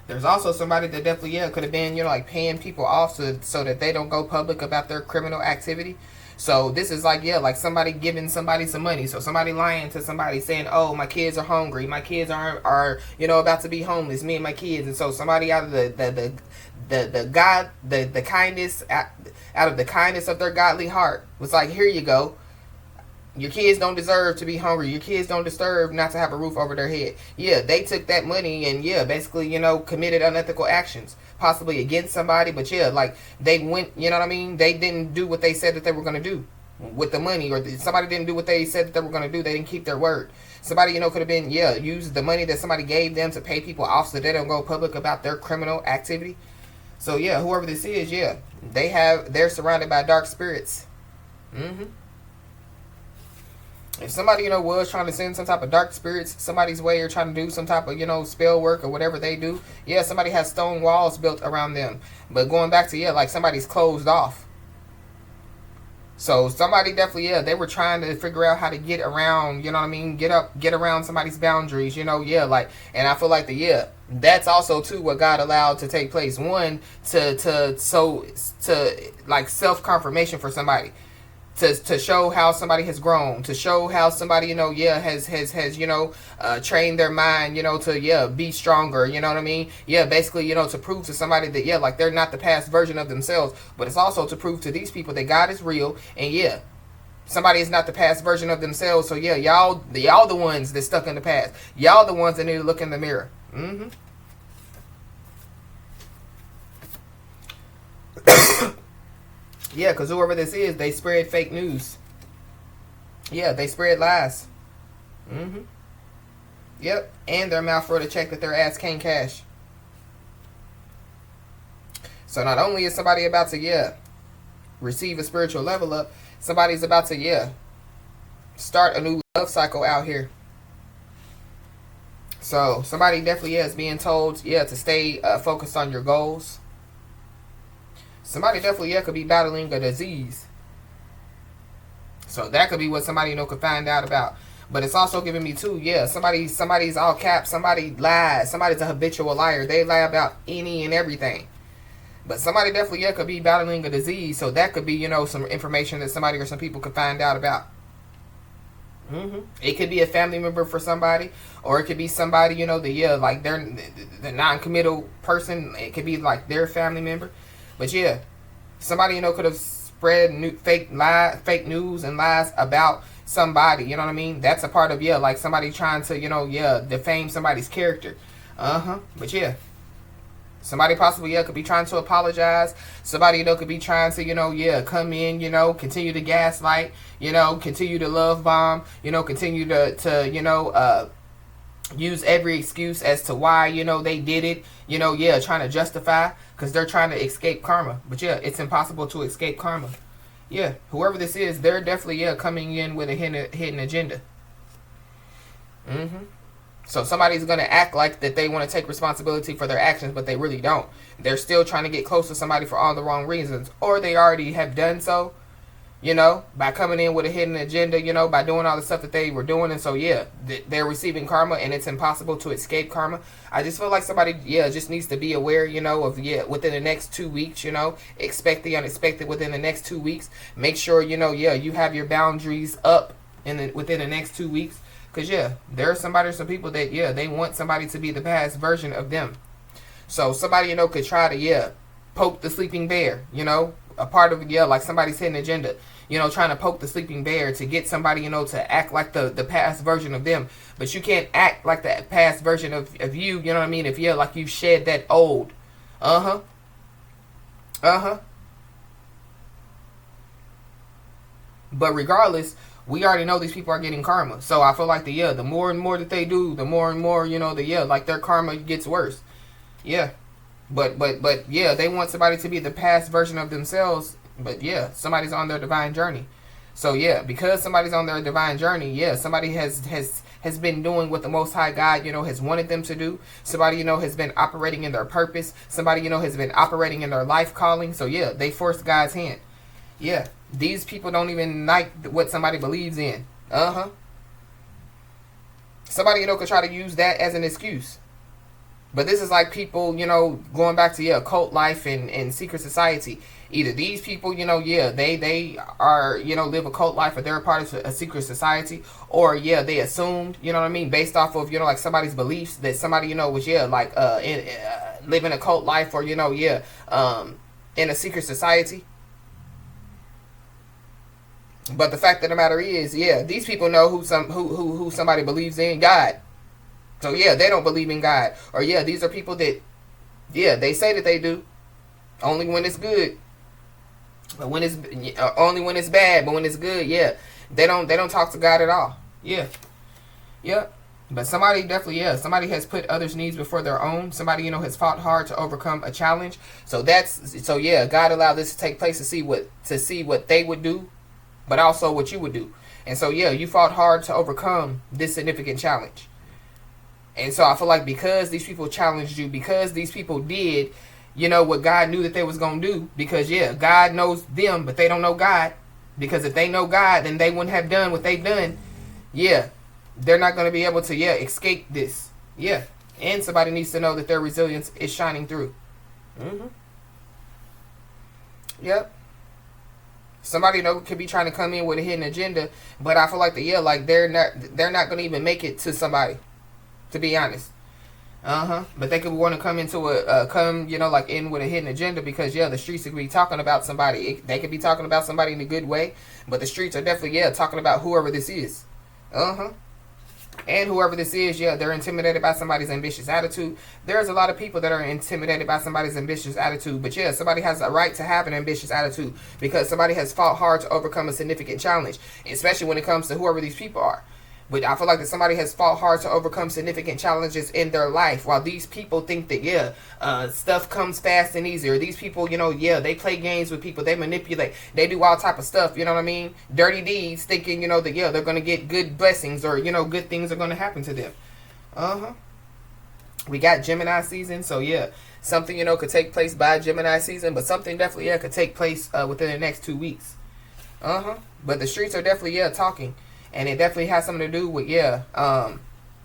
There's also somebody that definitely could have been like paying people off so that they don't go public about their criminal activity. So this is like somebody giving somebody some money. So somebody lying to somebody saying, oh, my kids are hungry, my kids are about to be homeless, me and my kids. And so somebody out of the kindness, out of the kindness of their godly heart was like, here you go. Your kids don't deserve to be hungry. Your kids don't deserve not to have a roof over their head. They took that money and basically, committed unethical actions, possibly against somebody. But like they went, you know what I mean? They didn't do what they said that they were going to do with the money, or somebody didn't do what they said that they were going to do. They didn't keep their word. Somebody, could have been, used the money that somebody gave them to pay people off so they don't go public about their criminal activity. So whoever this is, they're surrounded by dark spirits. If somebody, was trying to send some type of dark spirits somebody's way, or trying to do some type of, spell work or whatever they do, somebody has stone walls built around them. But going back to, like somebody's closed off. So somebody definitely, they were trying to figure out how to get around, you know what I mean? Get around somebody's boundaries, and I feel like that's also too what God allowed to take place. One, to like self-confirmation for somebody. To show how somebody has grown, to show how somebody, has trained their mind, to, be stronger, you know what I mean? Basically, to prove to somebody that, like they're not the past version of themselves, but it's also to prove to these people that God is real, and somebody is not the past version of themselves, so y'all the ones that stuck in the past. Y'all the ones that need to look in the mirror. Because whoever this is, they spread fake news. They spread lies. Yep. And their mouth wrote a check that their ass can't cash. So not only is somebody about to, receive a spiritual level up, somebody's about to, start a new love cycle out here. So somebody definitely is being told, to stay focused on your goals. Somebody definitely could be battling a disease. So that could be what somebody could find out about. But it's also giving me too, somebody's all caps, somebody lies, somebody's a habitual liar. They lie about any and everything. But somebody definitely could be battling a disease. So that could be, some information that somebody or some people could find out about. It could be a family member for somebody, or it could be somebody, like they're the non-committal person. It could be like their family member. But somebody, could have spread fake news and lies about somebody, you know what I mean? That's a part of, like somebody trying to, defame somebody's character. But somebody possibly, could be trying to apologize. Somebody, could be trying to, come in, continue to gaslight, continue to love bomb, continue to use every excuse as to why, they did it, trying to justify, because they're trying to escape karma. But it's impossible to escape karma. Whoever this is, they're definitely, coming in with a hidden agenda. So somebody's going to act like that they want to take responsibility for their actions, but they really don't. They're still trying to get close to somebody for all the wrong reasons, or they already have done so, by coming in with a hidden agenda, by doing all the stuff that they were doing. And so, they're receiving karma, and it's impossible to escape karma. I just feel like somebody, just needs to be aware, of, within the next 2 weeks, expect the unexpected within the next 2 weeks. Make sure, you have your boundaries up within the next 2 weeks. Because, there are some people that, they want somebody to be the past version of them. So somebody, could try to, poke the sleeping bear, a part of, like somebody's hidden agenda. you know, trying to poke the sleeping bear to get somebody, you know, to act like the past version of them. But you can't act like the past version of you, you know what I mean? If you're like you shed that old. Uh-huh. Uh-huh. But regardless, we already know these people are getting karma. So I feel like the more and more that they do, the more and more, you know, like their karma gets worse. Yeah. But yeah, they want somebody to be the past version of themselves. But yeah, somebody's on their divine journey. So yeah, because somebody's on their divine journey, yeah, somebody has been doing what the Most High God, you know, has wanted them to do. Somebody, you know, has been operating in their purpose. Somebody, you know, has been operating in their life calling. So yeah, they forced God's hand. Yeah, these people don't even like what somebody believes in. Uh-huh. Somebody, you know, could try to use that as an excuse. But this is like people, you know, going back to, yeah, cult life and secret society. Either these people, you know, yeah, they are, you know, live a cult life or they're a part of a secret society. Or, yeah, they assumed, you know what I mean, based off of, you know, like somebody's beliefs that somebody, you know, was, yeah, like living a cult life or, you know, yeah, in a secret society. But the fact of the matter is, yeah, these people know who somebody believes in, God. So yeah, they don't believe in God. Or yeah, these are people that, yeah, they say that they do, only when it's good. But when it's only when it's bad. But when it's good, yeah, they don't talk to God at all. Yeah, yeah. But somebody definitely, yeah, somebody has put others' needs before their own. Somebody, you know, has fought hard to overcome a challenge. So yeah, God allowed this to take place to see what they would do, but also what you would do. And so yeah, you fought hard to overcome this significant challenge. And so I feel like because these people challenged you, because these people did, you know, what God knew that they was going to do. Because, yeah, God knows them, but they don't know God. Because if they know God, then they wouldn't have done what they've done. Yeah, they're not going to be able to, yeah, escape this. Yeah, and somebody needs to know that their resilience is shining through. Mm-hmm. Yep. Somebody, you know, could be trying to come in with a hidden agenda, but I feel like they're not going to even make it to somebody. To be honest. But they could want to come into you know, like in with a hidden agenda because, yeah, the streets could be talking about somebody. They could be talking about somebody in a good way, but the streets are definitely, yeah, talking about whoever this is. And whoever this is, yeah, they're intimidated by somebody's ambitious attitude. There's a lot of people that are intimidated by somebody's ambitious attitude, but yeah, somebody has a right to have an ambitious attitude because somebody has fought hard to overcome a significant challenge, especially when it comes to whoever these people are. But I feel like that somebody has fought hard to overcome significant challenges in their life, while these people think that, yeah, stuff comes fast and easy. Or these people, you know, yeah, they play games with people. They manipulate. They do all type of stuff, you know what I mean? Dirty deeds, thinking, you know, that, yeah, they're going to get good blessings or, you know, good things are going to happen to them. We got Gemini season, so, yeah, something, you know, could take place by Gemini season, but something definitely, yeah, could take place within the next 2 weeks. But the streets are definitely, yeah, talking. And it definitely has something to do with, yeah,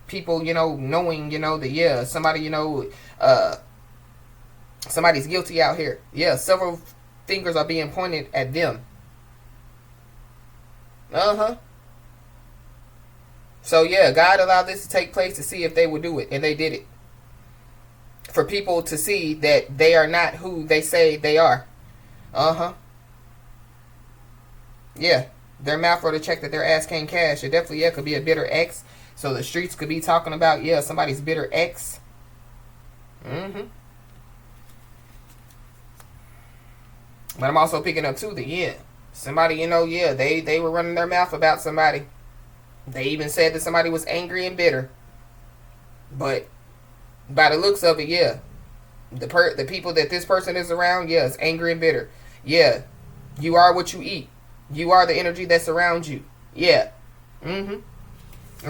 people, you know, knowing, you know, that, yeah, somebody, you know, somebody's guilty out here. Yeah, several fingers are being pointed at them. So, yeah, God allowed this to take place to see if they would do it. And they did it. For people to see that they are not who they say they are. Yeah. Their mouth wrote a check that their ass can't cash. It definitely, yeah, could be a bitter ex. So the streets could be talking about, yeah, somebody's bitter ex. But I'm also picking up, too, that, yeah, somebody, you know, yeah, they were running their mouth about somebody. They even said that somebody was angry and bitter. But by the looks of it, yeah, the people that this person is around, yeah, is angry and bitter. Yeah, you are what you eat. You are the energy that surrounds you. Yeah. And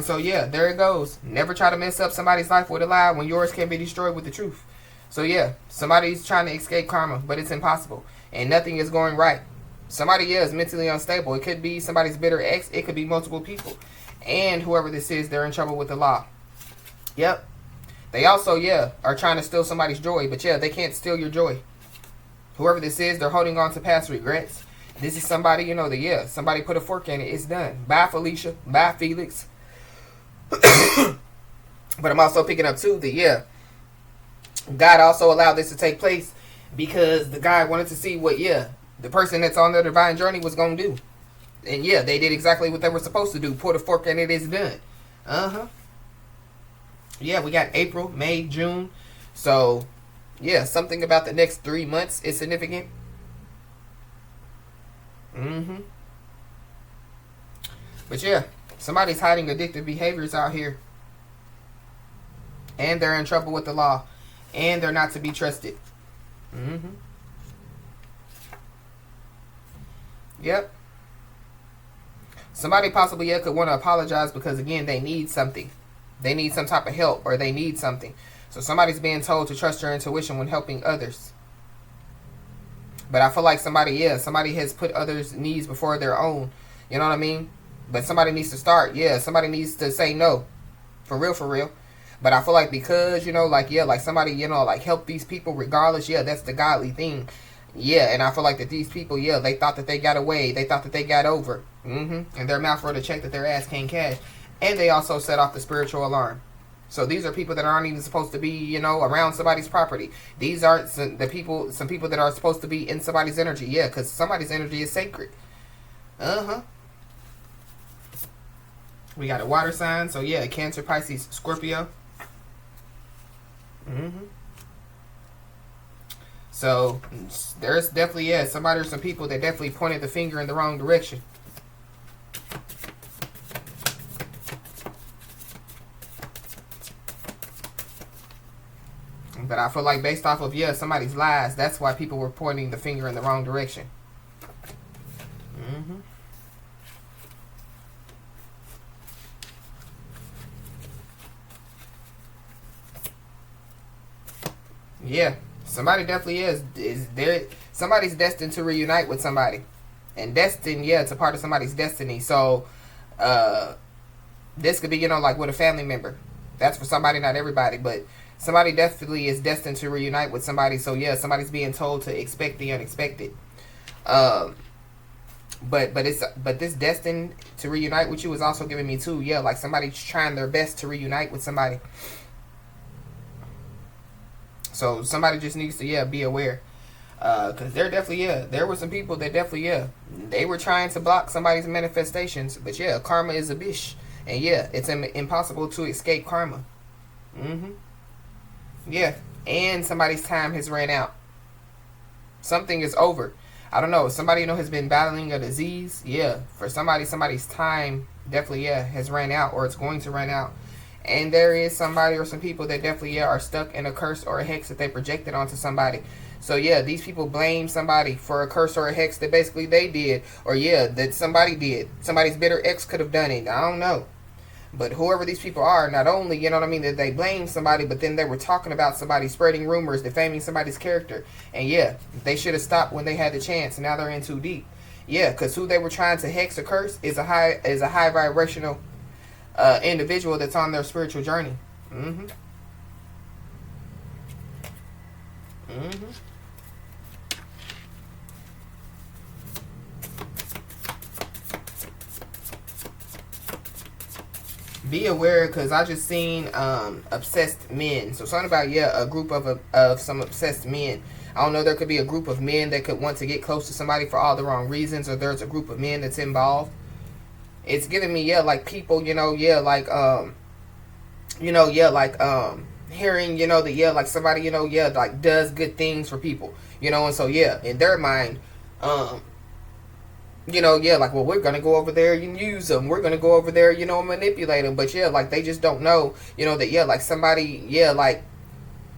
so, yeah, there it goes. Never try to mess up somebody's life with a lie when yours can be destroyed with the truth. So, yeah, somebody's trying to escape karma, but it's impossible. And nothing is going right. Somebody, yeah, is mentally unstable. It could be somebody's bitter ex. It could be multiple people. And whoever this is, they're in trouble with the law. Yep. They also, yeah, are trying to steal somebody's joy. But, yeah, they can't steal your joy. Whoever this is, they're holding on to past regrets. This is somebody, you know, that, yeah, somebody put a fork in it. It's done. Bye, Felicia. Bye, Felix. But I'm also picking up, too, that, yeah, God also allowed this to take place because the guy wanted to see what, yeah, the person that's on their divine journey was going to do. And yeah, they did exactly what they were supposed to do. Pour the fork and it is done. Yeah, we got April, May, June. So, yeah, something about the next 3 months is significant. But yeah, somebody's hiding addictive behaviors out here. And they're in trouble with the law. And they're not to be trusted. Yep. Somebody possibly could want to apologize because, again, they need something. They need some type of help, or they need something. So somebody's being told to trust your intuition when helping others. But I feel like somebody has put others' needs before their own. You know what I mean? But somebody needs to start. Yeah, somebody needs to say no. For real, for real. But I feel like because, like somebody, like help these people regardless. Yeah, that's the godly thing. Yeah, and I feel like that these people, they thought that they got away. They thought that they got over. And their mouth wrote a check that their ass can't cash. And they also set off the spiritual alarm. So these are people that aren't even supposed to be, around somebody's property. These aren't some people that are supposed to be in somebody's energy. Yeah, because somebody's energy is sacred. We got a water sign. So yeah, Cancer, Pisces, Scorpio. So there's definitely, somebody or some people that definitely pointed the finger in the wrong direction. But I feel like based off of, somebody's lies, that's why people were pointing the finger in the wrong direction. Yeah, somebody definitely is there. Somebody's destined to reunite with somebody. And destined, it's a part of somebody's destiny. So, this could be, like with a family member. That's for somebody, not everybody, but somebody definitely is destined to reunite with somebody. So yeah, somebody's being told to expect the unexpected. But this destined to reunite with you is also giving me too. Yeah, like somebody's trying their best to reunite with somebody. So somebody just needs to be aware. Because there were some people that definitely they were trying to block somebody's manifestations. But yeah, karma is a bitch, and it's impossible to escape karma. Yeah, and somebody's time has ran out. Something is over. I don't know. Somebody has been battling a disease. Yeah, for somebody's time definitely has ran out, or it's going to run out. And there is somebody or some people that definitely are stuck in a curse or a hex that they projected onto somebody. So yeah, these people blame somebody for a curse or a hex that basically they did, or that somebody did. Somebody's bitter ex could have done it. I don't know. But whoever these people are, not only, that they blame somebody, but then they were talking about somebody, spreading rumors, defaming somebody's character. And they should have stopped when they had the chance. And now they're in too deep. Yeah, because who they were trying to hex or curse is a high vibrational individual that's on their spiritual journey. Be aware, because I just seen obsessed men. So something about a group of some obsessed men. I don't know, there could be a group of men that could want to get close to somebody for all the wrong reasons, or there's a group of men that's involved. It's giving me like people, like hearing, like somebody, like does good things for people, and so in their mind, like, well, we're gonna go over there and use them. We're gonna go over there, and manipulate them. But like they just don't know, that like somebody, like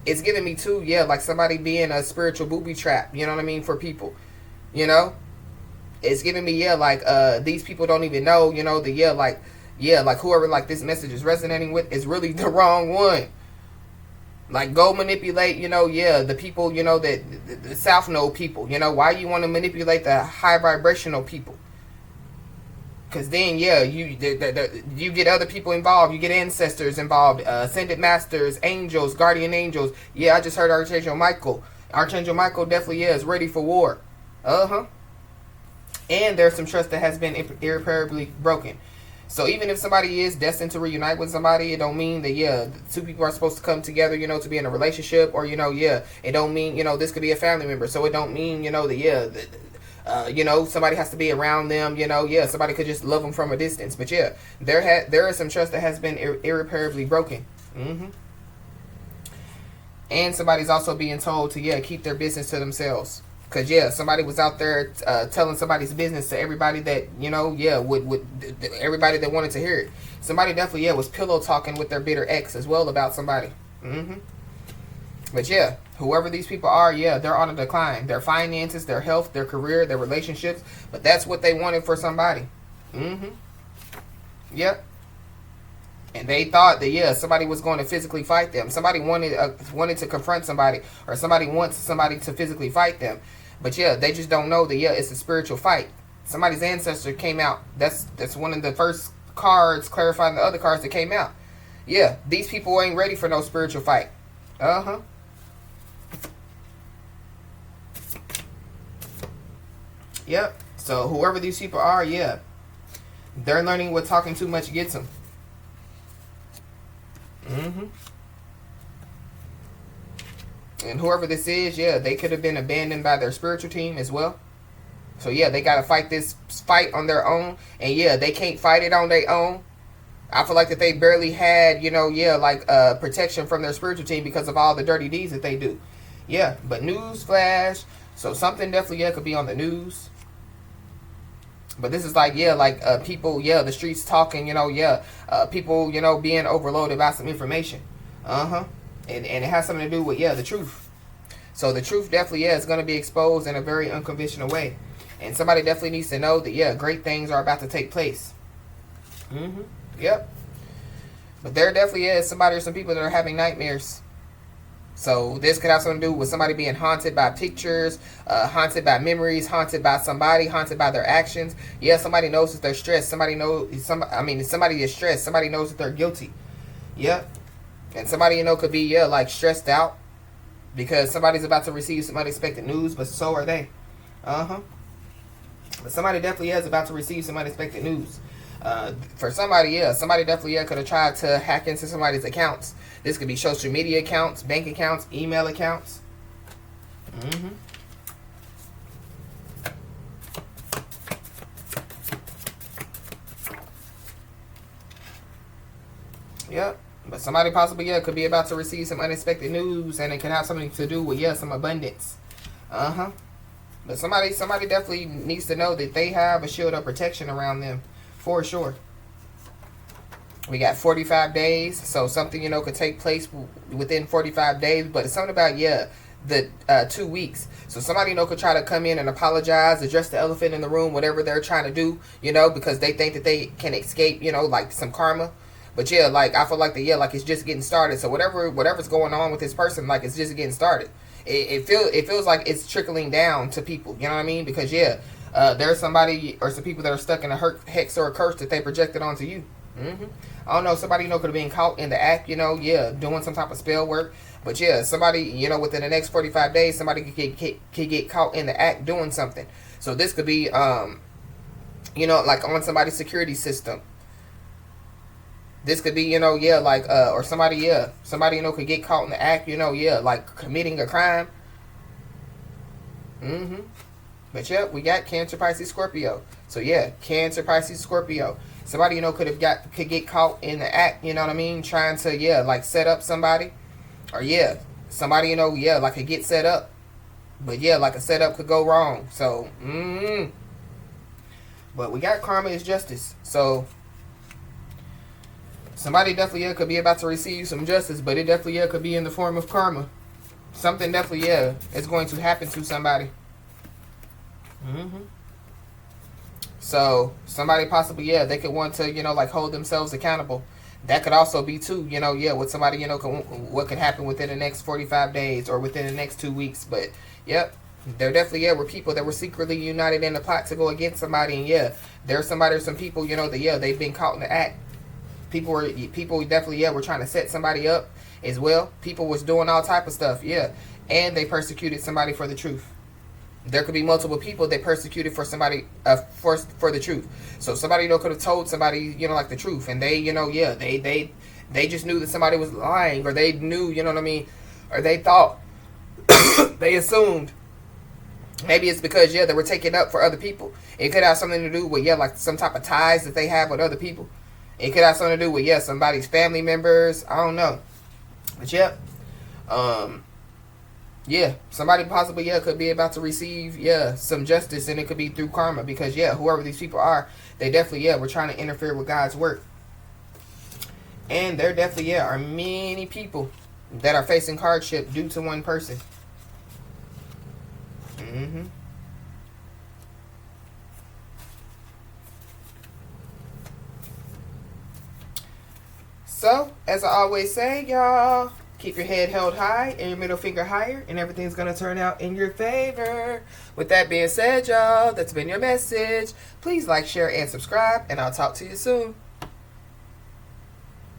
it's giving me too, like somebody being a spiritual booby trap. You know what I mean, for people, It's giving me like these people don't even know, like whoever like this message is resonating with is really the wrong one. Like, go manipulate, the people, that the South Node people. Why you want to manipulate the high vibrational people? Because then, you get other people involved. You get ancestors involved, ascended masters, angels, guardian angels. Yeah, I just heard Archangel Michael. Archangel Michael definitely is ready for war. And there's some trust that has been irreparably broken. So even if somebody is destined to reunite with somebody, it don't mean that, the two people are supposed to come together, to be in a relationship, or, it don't mean, this could be a family member. So it don't mean, that, You know, somebody has to be around them. You know, yeah, somebody could just love them from a distance. But yeah, there is some trust that has been irreparably broken. And somebody's also being told to, yeah, keep their business to themselves. Because, yeah, somebody was out there telling somebody's business to everybody that, you know, yeah, would everybody that wanted to hear it. Somebody definitely, yeah, was pillow talking with their bitter ex as well about somebody. But, yeah, whoever these people are, yeah, they're on a decline. Their finances, their health, their career, their relationships. But that's what they wanted for somebody. Yep. And they thought that, yeah, somebody was going to physically fight them. Somebody wanted to confront somebody, or somebody wants somebody to physically fight them. But yeah, they just don't know that, yeah, it's a spiritual fight. Somebody's ancestor came out. That's one of the first cards clarifying the other cards that came out. Yeah, these people ain't ready for no spiritual fight. Yep. So whoever these people are, yeah, they're learning what talking too much gets them. And whoever this is, yeah, they could have been abandoned by their spiritual team as well. So yeah, they got to fight this fight on their own. And yeah, they can't fight it on their own. I feel like that they barely had, you know, yeah, like protection from their spiritual team because of all the dirty deeds that they do. Yeah, but news flash. So something definitely, yeah, could be on the news. But this is like, yeah, like people, yeah, the streets talking, you know, yeah, people, you know, being overloaded by some information. And it has something to do with, yeah, the truth. So the truth definitely, yeah, is going to be exposed in a very unconventional way. And somebody definitely needs to know that, yeah, great things are about to take place. Yep. But there definitely is somebody or some people that are having nightmares. So this could have something to do with somebody being haunted by pictures, haunted by memories, haunted by somebody, haunted by their actions. Yeah, somebody knows that they're stressed. Somebody is stressed. Somebody knows that they're guilty. Yep. And somebody, you know, could be, yeah, like stressed out because somebody's about to receive some unexpected news, but so are they. But somebody definitely is about to receive some unexpected news. For somebody, yeah, somebody definitely, yeah, could have tried to hack into somebody's accounts. This could be social media accounts, bank accounts, email accounts. Yep. But somebody possibly, yeah, could be about to receive some unexpected news, and it can have something to do with, yeah, some abundance. But somebody definitely needs to know that they have a shield of protection around them, for sure. We got 45 days, so something, you know, could take place within 45 days. But it's something about, yeah, the 2 weeks. So somebody, you know, could try to come in and apologize, address the elephant in the room, whatever they're trying to do, you know, because they think that they can escape, you know, like some karma. But yeah, like I feel like like it's just getting started. So whatever's going on with this person, like it's just getting started. It feels like it's trickling down to people. You know what I mean? Because yeah, there's somebody or some people that are stuck in a hex or a curse that they projected onto you. I don't know. Somebody, you know, could have been caught in the act. You know, yeah, doing some type of spell work. But yeah, somebody, you know, within the next 45 days, somebody could get caught in the act doing something. So this could be, you know, like on somebody's security system. This could be, you know, yeah, like, or somebody, you know, could get caught in the act, you know, yeah, like committing a crime. But yeah, we got Cancer, Pisces, Scorpio. So yeah, Cancer, Pisces, Scorpio. Somebody, you know, could get caught in the act, you know what I mean? Trying to, yeah, like set up somebody. Or yeah, somebody, you know, yeah, like could get set up. But yeah, like a setup could go wrong. So, But we got karma is justice. So somebody definitely, yeah, could be about to receive some justice, but it definitely, yeah, could be in the form of karma. Something definitely, yeah, is going to happen to somebody. So somebody possibly, yeah, they could want to, you know, like hold themselves accountable. That could also be too, you know, yeah, with somebody, you know, what could happen within the next 45 days or within the next 2 weeks. But yep, there definitely, yeah, were people that were secretly united in a plot to go against somebody. And yeah, there's somebody or some people, you know, that, yeah, they've been caught in the act. People definitely, yeah, were trying to set somebody up as well. People was doing all type of stuff, yeah. And they persecuted somebody for the truth. There could be multiple people that persecuted for somebody, for the truth. So somebody, you know, could have told somebody, you know, like the truth. And they, you know, yeah, they just knew that somebody was lying, or they knew, you know what I mean? Or they thought, they assumed Maybe it's because, yeah, they were taking up for other people. It could have something to do with, yeah, like some type of ties that they have with other people. It could have something to do with, yeah, somebody's family members. I don't know. But, yeah. Yeah, somebody possibly, yeah, could be about to receive, yeah, some justice, and it could be through karma. Because, yeah, whoever these people are, they definitely, yeah, were trying to interfere with God's work. And there definitely, yeah, are many people that are facing hardship due to one person. So, as I always say, y'all, keep your head held high and your middle finger higher, and everything's going to turn out in your favor. With that being said, y'all, that's been your message. Please like, share, and subscribe, and I'll talk to you soon.